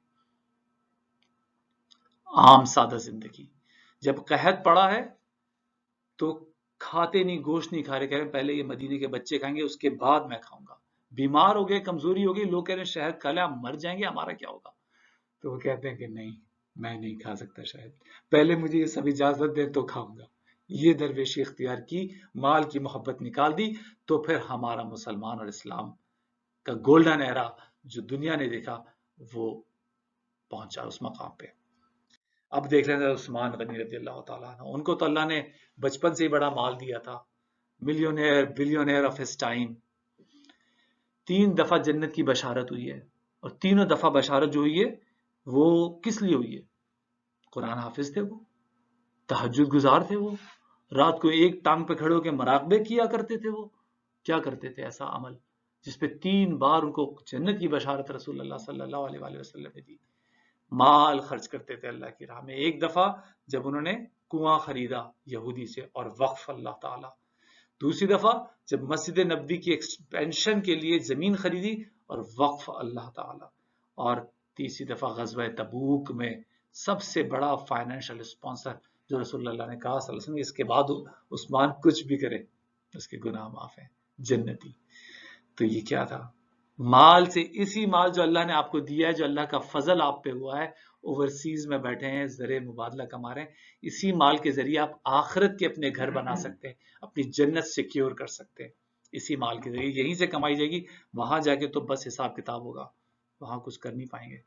عام سادہ زندگی. جب قحط پڑا ہے تو کھاتے نہیں، گوشت نہیں کھا رہے، کہہ رہے پہلے یہ مدینے کے بچے کھائیں گے، اس کے بعد میں کھاؤں گا. بیمار ہو گئے، کمزوری ہو گئی، لوگ کہہ رہے ہیں شہد کھا لیں، آپ مر جائیں گے، ہمارا کیا ہوگا؟ تو وہ کہتے ہیں کہ نہیں، میں نہیں کھا سکتا شہد، پہلے مجھے یہ سب اجازت دیں تو کھاؤں گا. یہ درویشی اختیار کی، مال کی محبت نکال دی. تو پھر ہمارا مسلمان اور اسلام کا گولڈن ایرا جو دنیا نے دیکھا، وہ پہنچا اس مقام پہ. اب دیکھ لیں عثمان غنی رضی اللہ تعالیٰ عنہ، ان کو تو اللہ نے بچپن سے ہی بڑا مال دیا تھا، millionaire, billionaire of his time. 3 دفعہ جنت کی بشارت ہوئی ہے، اور تینوں دفعہ بشارت جو ہوئی ہے وہ کس لیے ہوئی ہے؟ قرآن حافظ تھے وہ، تہجد گزار تھے وہ، رات کو ایک ٹانگ پہ کھڑے ہو کے مراقبے کیا کرتے تھے. وہ کیا کرتے تھے ایسا عمل جس پہ 3 بار ان کو جنت کی بشارت رسول اللہ صلی اللہ علیہ وآلہ وسلم نے دی. مال خرچ کرتے تھے اللہ کی راہ میں. ایک دفعہ جب انہوں نے کنواں خریدا یہودی سے اور وقف اللہ تعالی. دوسری دفعہ جب مسجد نبوی کی ایکسپینشن کے لیے زمین خریدی اور وقف اللہ تعالی. اور تیسری دفعہ غزوہ تبوک میں سب سے بڑا فائنینشل اسپانسر جو رسول اللہ نے کہا صلی اللہ علیہ وسلم، اس کے بعد عثمان کچھ بھی کرے اس کے گناہ معاف ہیں، جنتی. تو یہ کیا تھا؟ مال سے، اسی مال جو اللہ نے آپ کو دیا ہے، جو اللہ کا فضل آپ پہ ہوا ہے، اوورسیز میں بیٹھے ہیں، زر مبادلہ کما رہے ہیں، اسی مال کے ذریعے آپ آخرت کے اپنے گھر بنا سکتے ہیں، اپنی جنت سیکیور کر سکتے ہیں. اسی مال کے ذریعے یہیں سے کمائی جائے گی، وہاں جا کے تو بس حساب کتاب ہوگا، وہاں کچھ کر نہیں پائیں گے.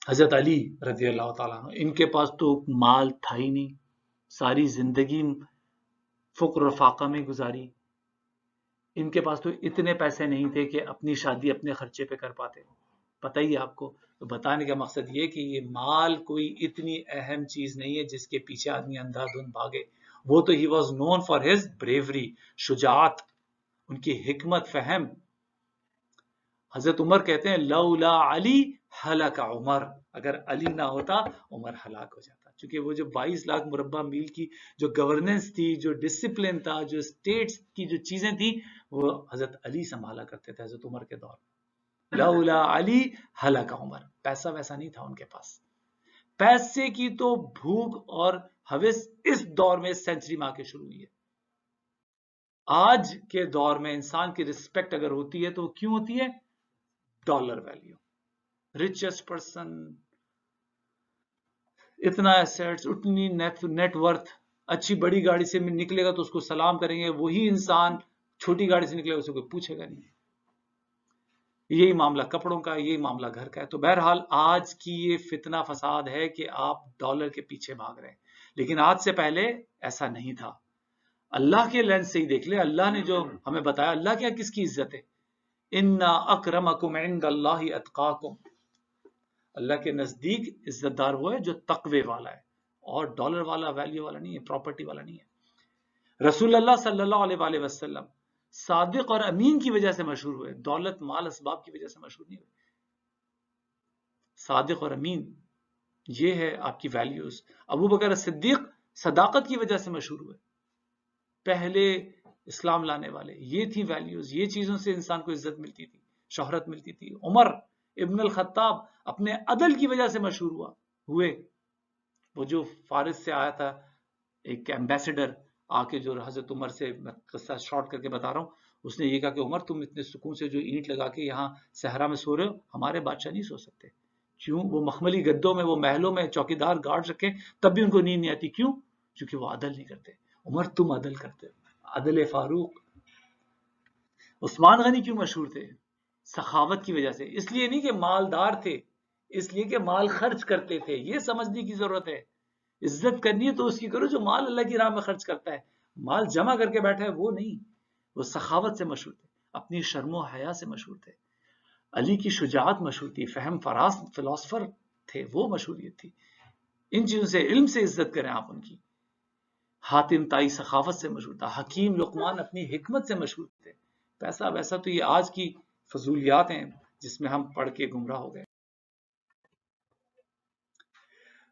حضرت علی رضی اللہ تعالیٰ عنہ، ان کے پاس تو مال تھا ہی نہیں، ساری زندگی فقر و فاقہ میں گزاری. ان کے پاس تو اتنے پیسے نہیں تھے کہ اپنی شادی اپنے خرچے پہ کر پاتے. پتہ ہی آپ کو. تو بتانے کا مقصد یہ کہ یہ مال کوئی اتنی اہم چیز نہیں ہے جس کے پیچھے آدمی اندھا دھند بھاگے. وہ تو ہی was known for his bravery, شجاعت، ان کی حکمت فہم. حضرت عمر کہتے ہیں لولا علی ہلاک عمر، اگر علی نہ ہوتا عمر ہلاک ہو جاتا. چونکہ وہ جو 22 لاکھ مربع میل کی جو گورننس تھی، جو ڈسپلن تھا، جو اسٹیٹس کی جو چیزیں تھیں، وہ حضرت علی سنبھالا کرتے تھے حضرت عمر کے دور میں. لولا علی ہلاک عمر. پیسہ ویسا نہیں تھا ان کے پاس. پیسے کی تو بھوک اور ہوس اس دور میں سینچری میں آ کے شروع ہوئی ہے. آج کے دور میں انسان کی رسپیکٹ اگر ہوتی ہے تو وہ کیوں ہوتی ہے؟ Dollar value. ریچسٹ پرسن، اتنا ایسیٹس، اتنی نیٹ ورتھ، اچھی بڑی گاڑی سے نکلے گا تو اس کو سلام کریں گے. وہی انسان چھوٹی گاڑی سے نکلے گا اسے کوئی پوچھے گا نہیں. یہی معاملہ کپڑوں کا، یہی معاملہ گھر کا ہے. تو بہرحال آج کی یہ فتنہ فساد ہے کہ آپ ڈالر کے پیچھے بھاگ رہے ہیں، لیکن آج سے پہلے ایسا نہیں تھا. اللہ کے لینس سے ہی دیکھ لیں، اللہ نے جو ہمیں بتایا، اللہ کیا کس کی عزت ہے؟ اِنَّ أَكْرَمَكُمْ عِنْدَ اللَّهِ أَتْقَاكُمْ. اللہ کے نزدیک عزت دار وہ ہے جو تقوی والا ہے، اور ڈالر والا، ویلیو والا نہیں ہے، پراپرٹی والا نہیں ہے. رسول اللہ صلی اللہ علیہ وآلہ وسلم صادق اور امین کی وجہ سے مشہور ہوئے، دولت مال اسباب کی وجہ سے مشہور نہیں ہوئے. صادق اور امین، یہ ہے آپ کی ویلیوز. ابو بکر صدیق صداقت کی وجہ سے مشہور ہوئے، پہلے اسلام لانے والے. یہ تھی ویلیوز، یہ چیزوں سے انسان کو عزت ملتی تھی، شہرت ملتی تھی. عمر ابن الخطاب اپنے عدل کی وجہ سے مشہور ہوئے. وہ جو فارس سے آیا تھا ایک ایمبیسڈر آ کے، جو حضرت عمر سے، میں قصہ شارٹ کر کے بتا رہا ہوں، اس نے یہ کہا کہ عمر تم اتنے سکون سے جو اینٹ لگا کے یہاں صحرا میں سو رہے ہو، ہمارے بادشاہ نہیں سو سکتے. کیوں؟ وہ مخملی گدوں میں، وہ محلوں میں چوکیدار گارڈ رکھے، تب بھی ان کو نیند نہیں آتی. کیوں؟ کیونکہ وہ عدل نہیں کرتے. عمر تم عدل کرتے ہو. عدل فاروق. عثمان غنی کیوں مشہور تھے؟ سخاوت کی وجہ سے. اس لیے نہیں کہ مالدار تھے، اس لیے کہ مال خرچ کرتے تھے. یہ سمجھنے کی ضرورت ہے. عزت کرنی ہے تو اس کی کرو جو مال اللہ کی راہ میں خرچ کرتا ہے. مال جمع کر کے بیٹھا ہے وہ نہیں. وہ سخاوت سے مشہور تھے، اپنی شرم و حیا سے مشہور تھے. علی کی شجاعت مشہور تھی، فہم فراز فلاسفر تھے، وہ مشہوریت تھی. ان چیزوں سے، علم سے عزت کریں آپ ان کی. حاتم طائی سخاوت سے مشہور تھا. حکیم لقمان اپنی حکمت سے مشہور تھے. پیسہ ویسا تو یہ آج کی فضولیات ہیں جس میں ہم پڑھ کے گمراہ ہو گئے.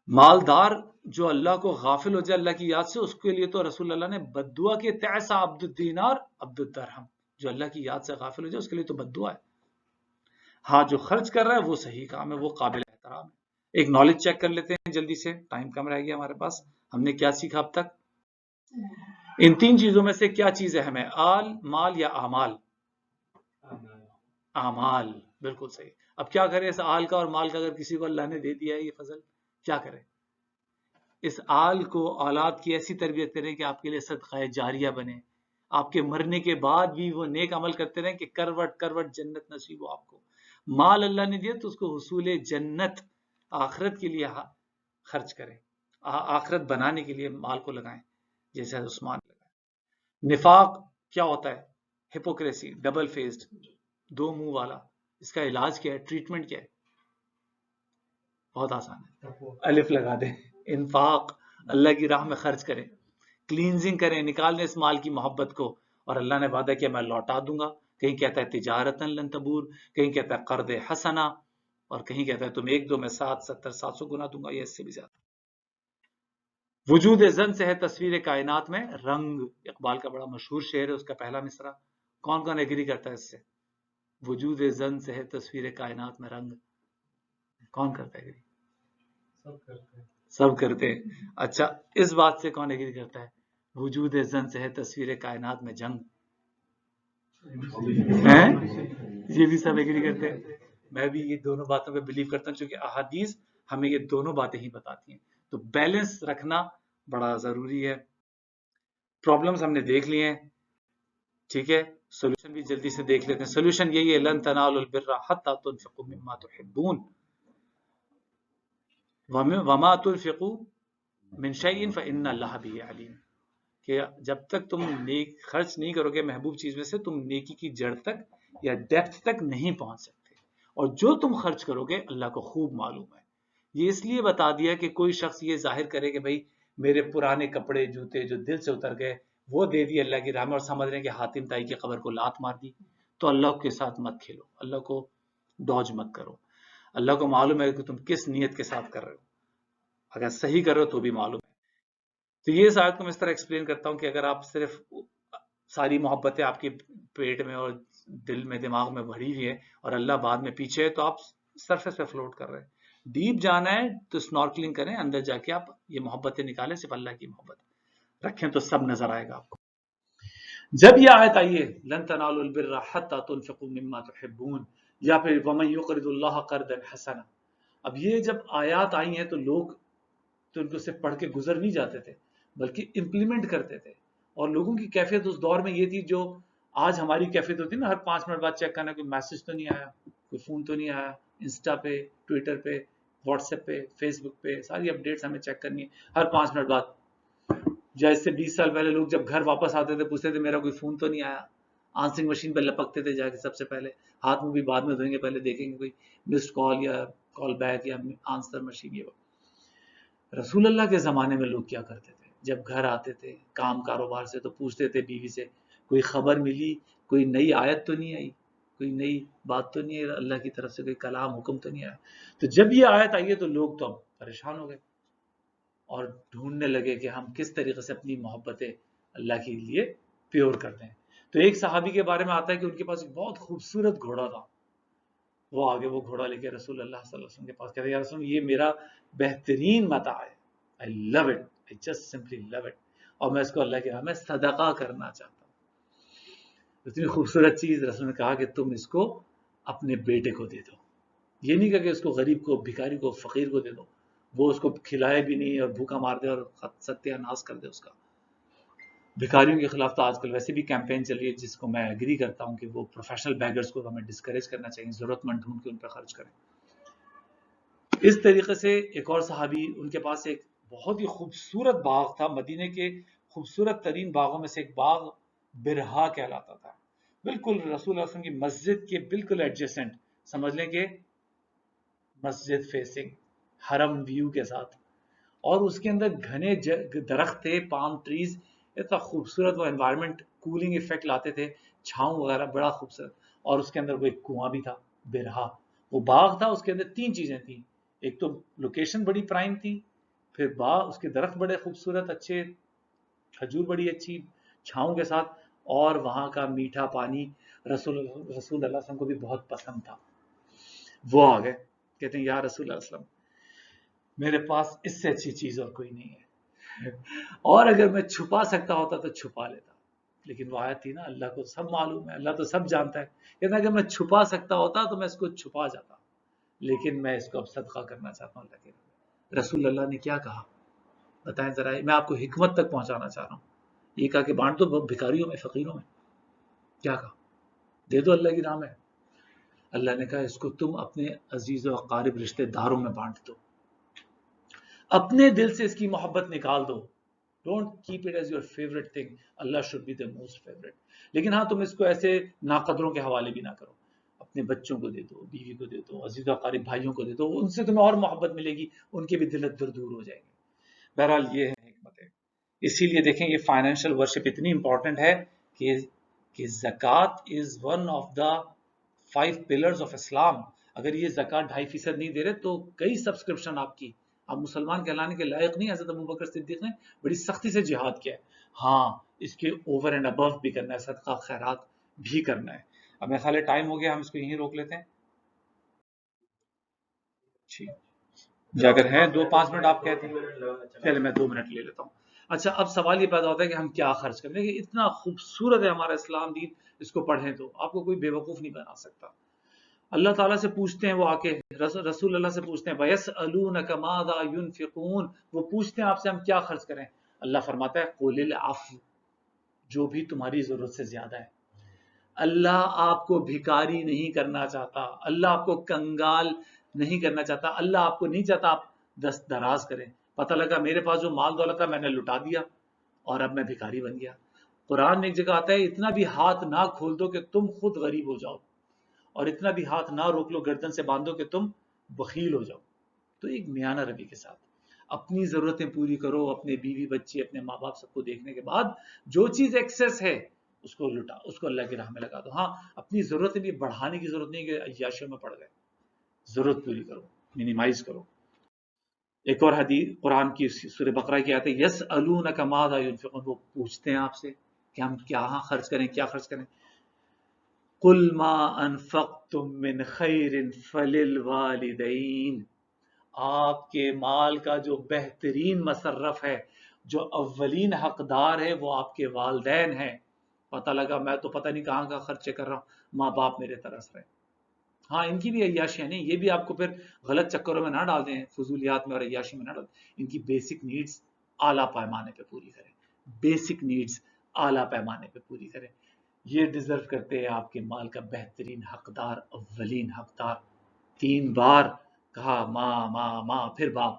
مالدار جو اللہ کو غافل ہو جائے اللہ کی یاد سے، اس کے لیے تو رسول اللہ نے بد دعا کی، تعسا عبد الدینار عبد الدرہم. جو اللہ کی یاد سے غافل ہو جائے اس کے لیے تو بد دعا ہے. ہاں جو خرچ کر رہا ہے وہ صحیح کام ہے، وہ قابل احترام ہے. ایک نالج چیک کر لیتے ہیں جلدی سے، ٹائم کم رہ گیا ہمارے پاس. ہم نے کیا سیکھا اب تک؟ ان تین چیزوں میں سے کیا چیز ہے ہمیں؟ آل، مال یا اعمال؟ اعمال. بالکل صحیح. اب کیا کریں اس آل کا اور مال کا؟ اگر کسی کو اللہ نے دے دیا ہے یہ فضل، کیا کریں؟ اس آل کو، اولاد کی ایسی تربیت کریں کہ آپ کے لیے صدقہ جاریہ بنے، آپ کے مرنے کے بعد بھی وہ نیک عمل کرتے رہیں کہ کروٹ کروٹ جنت نصیب ہو آپ کو. مال اللہ نے دیا تو اس کو حصول جنت، آخرت کے لیے خرچ کریں، آخرت بنانے کے لیے مال کو لگائیں، جیسے عثمان لگائیں. نفاق کیا ہوتا ہے؟ ہپوکریسی، ڈبل فیسڈ، دو منہ والا. اس کا علاج کیا ہے؟ ٹریٹمنٹ کیا ہے؟ بہت آسان ہے، الف لگا دیں. انفاق، اللہ کی راہ میں خرچ کریں، کلینزنگ کریں، نکال دیں اس مال کی محبت کو. اور اللہ نے وعدہ کیا میں لوٹا دوں گا. کہیں کہتا ہے تجارتاً لن تبور، کہیں کہتا ہے قرض حسنا، اور کہیں کہتا ہے تم 1 2 میں 7 70 700 گنا دوں گا، یا اس سے بھی زیادہ. وجود زن سے ہے تصویر کائنات میں رنگ. اقبال کا بڑا مشہور شعر ہے، اس کا پہلا مصرع. کون کون ایگری کرتا ہے اس سے؟ وجود زن سے ہے تصویر کائنات میں رنگ. کون کرتا ہے ایگری؟ سب کرتے ہیں. اچھا اس بات سے کون ایگری کرتا ہے؟ وجود زن سے ہے تصویر کائنات میں جنگ. یہ بھی سب ایگری کرتے ہیں. میں بھی یہ دونوں باتوں پہ بلیو کرتا ہوں، چونکہ احادیث ہمیں یہ دونوں باتیں ہی بتاتی ہیں. تو بیلنس رکھنا بڑا ضروری ہے. پرابلمز ہم نے دیکھ لیے ہیں، ٹھیک ہے. سولوشن بھی جلدی سے دیکھ لیتے ہیں. سولوشن یہی ہے، لن تنالوا البر حتى تنفقوا مما تحبون وما تنفقوا من شيء فإن الله به عليم. کہ جب تک تم نیک خرچ نہیں کرو گے محبوب چیز میں سے، تم نیکی کی جڑ تک یا ڈیپتھ تک نہیں پہنچ سکتے. اور جو تم خرچ کرو گے اللہ کو خوب معلوم ہے۔ یہ اس لیے بتا دیا کہ کوئی شخص یہ ظاہر کرے کہ بھئی میرے پرانے کپڑے جوتے جو دل سے اتر گئے وہ دے دی اللہ کی راہ میں، اور سمجھ رہے ہیں کہ حاتم طائی کی قبر کو لات مار دی، تو اللہ کے ساتھ مت کھیلو، اللہ کو ڈوج مت کرو۔ اللہ کو معلوم ہے کہ تم کس نیت کے ساتھ کر رہے ہو، اگر صحیح کر رہے ہو تو بھی معلوم ہے۔ تو یہ اس آیت کو میں اس طرح ایکسپلین کرتا ہوں کہ اگر آپ صرف ساری محبتیں آپ کے پیٹ میں اور دل میں دماغ میں بھری ہوئی ہے اور اللہ بعد میں پیچھے ہے، تو آپ سرفیس پہ فلوٹ کر رہے ہیں۔ ڈیپ جانا ہے تو سنورکلنگ کریں، اندر جا کے آپ یہ محبتیں نکالیں، صرف اللہ کی محبت رکھیں تو سب نظر آئے گا آپ کو۔ جب یہ آیت آئی ہے لن تنالوا البر حتى تنفقوا مما تحبون، یا پھر ومن يقرض الله قرضا حسنا، اب یہ جب آیات آئی ہیں تو لوگ تو ان کو صرف پڑھ کے گزر نہیں جاتے تھے بلکہ امپلیمنٹ کرتے تھے، اور لوگوں کی کیفیت اس دور میں یہ تھی جو آج ہماری کیفیت ہوتی ہے نا، ہر 5 منٹ بعد چیک کرنا کوئی میسج تو نہیں آیا، کوئی فون تو نہیں آیا، انسٹا پہ، ٹویٹر پہ، واٹس ایپ پہ، فیس بک پہ ساری اپڈیٹس ہمیں چیک کرنی ہے ہر 5 منٹ بعد۔ یا اس سے 20 سال پہلے لوگ جب گھر واپس آتے تھے پوچھتے تھے میرا کوئی فون تو نہیں آیا، آنسرنگ مشین پہ لپکتے تھے جا کے سب سے پہلے، ہاتھ منہ بھی بعد میں دھوئیں گے، پہلے دیکھیں گے کوئی مسڈ کال یا کال بیک یا آنسر مشین۔ یہ رسول اللہ کے زمانے میں لوگ کیا کرتے تھے، جب گھر آتے تھے کام کاروبار سے تو پوچھتے تھے بیوی سے کوئی خبر ملی، کوئی نئی آیت تو نہیں آئی، کوئی نئی بات تو نہیں ہے، اللہ کی طرف سے کوئی کلام حکم تو نہیں آیا۔ تو جب یہ آیت آئی ہے تو لوگ تو اب پریشان ہو گئے اور ڈھونڈنے لگے کہ ہم کس طریقے سے اپنی محبتیں اللہ کے لیے پیور کرتے ہیں۔ تو ایک صحابی کے بارے میں آتا ہے کہ ان کے پاس ایک بہت خوبصورت گھوڑا تھا، وہ آگے وہ گھوڑا لے کے رسول اللہ صلی اللہ علیہ وسلم کے پاس کہتے ہیں یا رسول اللہ یہ میرا بہترین متاع ہے، I love it, I just simply love it، اور میں اس کو اللہ کے راہ میں صدقہ کرنا چاہتا ہوں۔ اتنی خوبصورت چیز، رسول نے کہا کہ تم اس کو اپنے بیٹے کو دے دو، یہ نہیں کہا کہ اس کو غریب کو، بھکاری کو، فقیر کو دے دو، وہ اس کو کھلائے بھی نہیں اور بھوکا مار دے اور ستیہ ناش کر دے اس کا۔ بھکاریوں کے خلاف تو آج کل ویسے بھی کیمپین چل رہی ہے، جس کو میں ایگری کرتا ہوں کہ وہ پروفیشنل بیگرز کو ہمیں ڈسکریج کرنا چاہیے، ضرورت مند ڈھونڈ کے ان پہ خرچ کریں۔ اس طریقے سے ایک اور صحابی، ان کے پاس ایک بہت ہی خوبصورت باغ تھا، مدینے کے خوبصورت ترین باغوں میں سے ایک باغ برہا کہلاتا تھا، بالکل رسول اللہ علیہ وسلم کی مسجد کے بالکل ایڈجسنٹ، سمجھ لیں کہ مسجد فیسنگ، حرم ویو کے ساتھ، اور اس کے اندر گھنے درخت تھے، پام ٹریز، اتنا خوبصورت وہ انوائرمنٹ، کولنگ ایفیکٹ لاتے تھے، چھاؤں وغیرہ بڑا خوبصورت، اور اس کے اندر وہ ایک کنواں بھی تھا، برہا وہ باغ تھا، اس کے اندر 3 چیزیں تھیں، ایک تو لوکیشن بڑی پرائم تھی، پھر باغ اس کے درخت بڑے خوبصورت اچھے، کھجور بڑی اچھی چھاؤں کے ساتھ، اور وہاں کا میٹھا پانی رسول اللہ صلی اللہ علیہ وسلم کو بھی بہت پسند تھا۔ وہ آ گئے کہتے ہیں یا رسول اللہ علیہ وسلم میرے پاس اس سے اچھی چیز اور کوئی نہیں ہے، اور اگر میں چھپا سکتا ہوتا تو چھپا لیتا، لیکن وہ آیت تھی نا اللہ کو سب معلوم ہے، اللہ تو سب جانتا ہے، کہتے ہیں اگر میں چھپا سکتا ہوتا تو میں اس کو چھپا جاتا، لیکن میں اس کو اب صدقہ کرنا چاہتا ہوں اللہ کے لیے۔ رسول اللہ نے کیا کہا بتائیں ذرا، میں آپ کو حکمت تک پہنچانا چاہ رہا ہوں۔ یہ کہا کہ بانٹ دو بھکاریوں میں، فقیروں میں، کیا کہا؟ دے دو اللہ کی راہ میں۔ اللہ نے کہا اس کو تم اپنے عزیز و اقارب رشتہ داروں میں بانٹ دو، اپنے دل سے اس کی محبت نکال دو، don't keep it as your favourite thing, Allah should be the most favourite, لیکن ہاں تم اس کو ایسے ناقدروں کے حوالے بھی نہ کرو، اپنے بچوں کو دے دو، بیوی کو دے دو، عزیز و اقارب بھائیوں کو دے دو، ان سے تمہیں اور محبت ملے گی، ان کے بھی دل دور ہو جائیں گے۔ بہرحال یہ ہے حکمت ہے، اسی لیے دیکھیں یہ فائنینشیل ورشپ اتنی امپورٹنٹ ہے کہ zakat is one of the 5 pillars of Islam. اگر یہ زکوٰۃ 2.5% نہیں دے رہے تو کئی سبسکرپشن آپ مسلمان کہلانے کے لائق نہیں۔ حضرت ابوبکر صدیق نے بڑی سختی سے جہاد کیا ہے، ہاں اس کے اوور اینڈ ابو بھی کرنا ہے، صدقہ خیرات بھی کرنا ہے۔ اب میرے خیال ہے ٹائم ہو گیا، ہم اس کو یہیں روک لیتے ہیں۔ اگر ہیں 2-5 منٹ آپ کہتے ہیں، چلے میں 2 منٹ لے لیتا ہوں۔ اچھا اب سوال یہ پیدا ہوتا ہے کہ ہم کیا خرچ کریں گے، اتنا خوبصورت ہے ہمارا اسلام دین، اس کو پڑھیں تو آپ کو کوئی بے وقوف نہیں بنا سکتا۔ اللہ تعالیٰ سے پوچھتے ہیں وہ آ کے، رسول اللہ سے پوچھتے ہیں وَيَسْأَلُونَكَ مَاذَا يُنْفِقُونَ، وہ پوچھتے ہیں آپ سے ہم کیا خرچ کریں۔ اللہ فرماتا ہے قُلِ الْعَفْوَ، جو بھی تمہاری ضرورت سے زیادہ ہے۔ اللہ آپ کو بھکاری نہیں کرنا چاہتا، اللہ آپ کو کنگال نہیں کرنا چاہتا، اللہ آپ کو نہیں چاہتا آپ دست دراز کریں۔ پتہ لگا میرے پاس جو مال دولت تھا میں نے لٹا دیا اور اب میں بھکاری بن گیا۔ قرآن میں ایک جگہ آتا ہے اتنا بھی ہاتھ نہ کھول دو کہ تم خود غریب ہو جاؤ، اور اتنا بھی ہاتھ نہ روک لو گردن سے باندھو کہ تم بخیل ہو جاؤ. تو ایک میانہ روی کے ساتھ اپنی ضرورتیں پوری کرو، اپنے بیوی بچے اپنے ماں باپ سب کو دیکھنے کے بعد جو چیز ایکسس ہے اس کو لٹا، اس کو اللہ کی راہ میں لگا دو. ہاں اپنی ضرورتیں بھی بڑھانے کی ضرورت نہیں کہ عیاشیوں میں پڑ گئے، ضرورت پوری کرو، منیمائز کرو. ایک اور حدیث قرآن کی سورہ بقرہ کی آیت ہے یسألونک ماذا ينفقون، وہ پوچھتے ہیں آپ سے کہ ہم کیا خرچ کریں، کیا خرچ کریں. قل ما انفقتم من خیر فللوالدین، آپ کے مال کا جو بہترین مصرف ہے، جو اولین حقدار ہے وہ آپ کے والدین ہیں. پتہ لگا میں تو پتہ نہیں کہاں کا خرچے کر رہا ہوں، ماں باپ میرے ترس رہے. ہاں ان کی بھی عیاشیاں نہیں، یہ بھی آپ کو پھر غلط چکروں میں نہ ڈال دیں، فضولیات میں اور عیاشی میں نہ ڈال دیں. ان کی بیسک نیڈز اعلیٰ پیمانے پہ پوری کریں، بیسک نیڈز اعلیٰ پیمانے پہ پوری کریں. یہ ڈیزرو کرتے ہیں آپ کے مال کا بہترین حقدار، اولین حقدار. 3 بار کہا ماں ماں ماں، پھر باپ.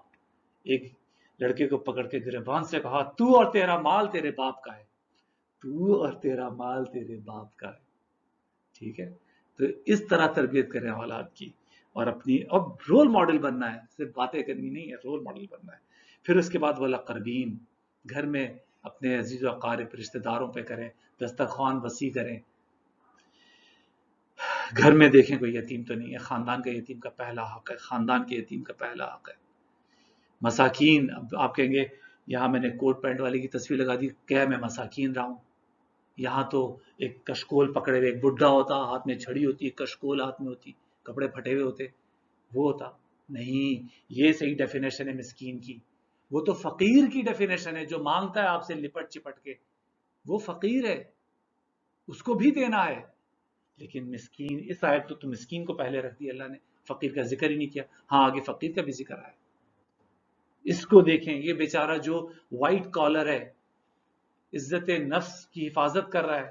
ایک لڑکے کو پکڑ کے گریبان سے کہا تو اور تیرا مال تیرے باپ کا ہے، تو اور تیرا مال تیرے باپ کا ہے. ٹھیک ہے، تو اس طرح تربیت کریں اولاد کی، اور اپنی اب رول ماڈل بننا ہے، صرف باتیں کرنی نہیں ہے، رول ماڈل بننا ہے. پھر اس کے بعد والاقربین، گھر میں اپنے عزیز و اقارب رشتہ داروں پہ کریں، دسترخوان وسیع کریں. گھر میں دیکھیں کوئی یتیم تو نہیں ہے، خاندان کا یتیم کا پہلا حق ہے، خاندان کے یتیم کا پہلا حق ہے. مساکین، اب آپ کہیں گے یہاں میں نے کوٹ پینٹ والے کی تصویر لگا دی، کیا میں مساکین رہا ہوں؟ یہاں تو ایک کشکول پکڑے ہوئے ایک بڈھا ہوتا، ہاتھ میں چھڑی ہوتی، کشکول ہاتھ میں ہوتی، کپڑے پھٹے ہوئے ہوتے، وہ ہوتا نہیں. یہ صحیح ڈیفینیشن ہے مسکین کی. وہ تو فقیر کی ڈیفینیشن ہے، جو مانگتا ہے آپ سے لپٹ چپٹ کے، وہ فقیر ہے، اس کو بھی دینا ہے. لیکن مسکین، اس آیت تو مسکین کو پہلے رکھ دیا اللہ نے، فقیر کا ذکر ہی نہیں کیا. ہاں آگے فقیر کا بھی ذکر ہے. اس کو دیکھیں، یہ بیچارہ جو وائٹ کالر ہے، عزت نفس کی حفاظت کر رہا ہے،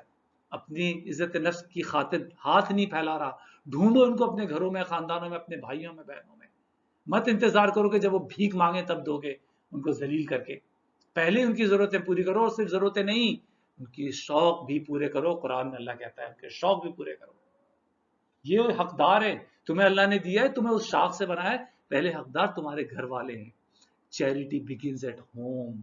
اپنی عزت نفس کی خاطر ہاتھ نہیں پھیلا رہا. ڈھونڈو ان کو اپنے گھروں میں، خاندانوں میں، اپنے بھائیوں میں، بہنوں میں. مت انتظار کرو کہ جب وہ بھیک مانگے تب دو گے ان کو ذلیل کر کے. پہلے ان کی ضرورتیں پوری کرو، اور صرف ضرورتیں نہیں، ان کی شوق بھی پورے کرو. قرآن میں اللہ کہتا ہے ان کے شوق بھی پورے کرو. یہ حقدار ہے، تمہیں اللہ نے دیا ہے، تمہیں اس شاخ سے بنایا ہے. پہلے حقدار تمہارے گھر والے ہیں. Charity begins at home.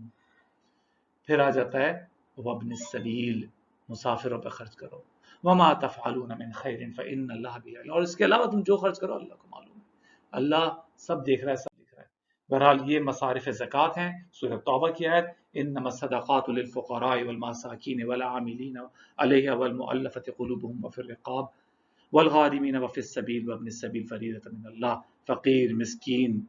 پھر آ جاتا ہے وابن السبیل، مسافروں پہ خرچ کرو. وما تفعلون من خیر فإن اللہ بہ علیم. اور اس کے علاوہ تم جو خرچ کرو اللہ کو معلوم ہے، اللہ سب دیکھ رہا ہے، سب دیکھ رہا ہے. بہرحال یہ مصارف زکوٰۃ ہیں. سورہ توبہ کی آیت انما الصدقات للفقراء والمساکین والعاملین علیہا والمؤلفۃ قلوبہم وفی الرقاب والغارمین وفی السبیل وابن السبیل فریضۃ من اللہ. فقیر، مسکین،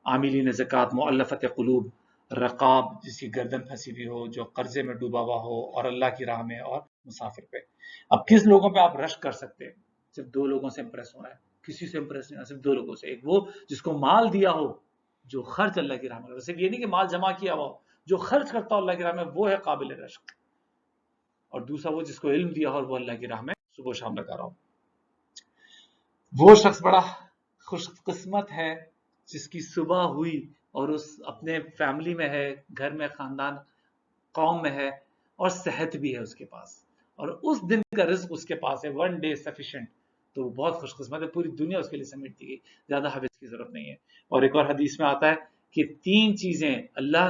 عاملین زکوٰۃ، مؤلفۃ قلوب، رقاب جس کی گردن پھنسی ہوئی ہو، جو قرضے میں ڈوبا ہوا ہو، اور اللہ کی راہ میں، اور مسافر پہ. اب کس لوگوں پہ آپ رشک کر سکتے ہیں؟ صرف 2 لوگوں سے امپریس ہونا ہے، کسی سے امپریس نہیں ہونا، صرف 2 لوگوں سے. ایک وہ جس کو مال دیا ہو، جو خرچ اللہ کی راہ میں، صرف یہ نہیں کہ مال جمع کیا ہو، جو خرچ کرتا ہو اللہ کی راہ میں، وہ ہے قابل رشک. اور دوسرا وہ جس کو علم دیا ہو اور وہ اللہ کی راہ میں صبح و شام لگا رہا ہو. وہ شخص بڑا خوش قسمت ہے جس کی صبح ہوئی اور اس اپنے فیملی میں ہے، گھر میں، خاندان، قوم میں ہے، اور صحت بھی ہے اس کے پاس، اور اس دن کا رزق اس کے پاس ہے، 1 day sufficient. تو وہ بہت خوش قسمت ہے، پوری دنیا اس کے لیے سمیٹ دی گئی، زیادہ حوث کی ضرورت نہیں ہے. اور ایک اور حدیث میں آتا ہے کہ 3 چیزیں اللہ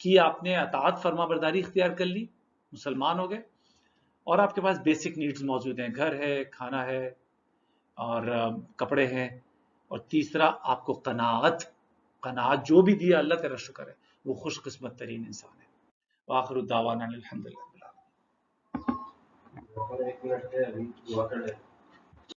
کی آپ نے اطاعت فرما برداری اختیار کر لی، مسلمان ہو گئے، اور آپ کے پاس بیسک نیڈز موجود ہیں، گھر ہے، کھانا ہے، اور کپڑے ہیں. اور تیسرا آپ کو قناعت جو بھی دیا اللہ تیرا شکر ہے، وہ خوش قسمت ترین انسان ہے. وآخر الدعوانا الحمدللہ.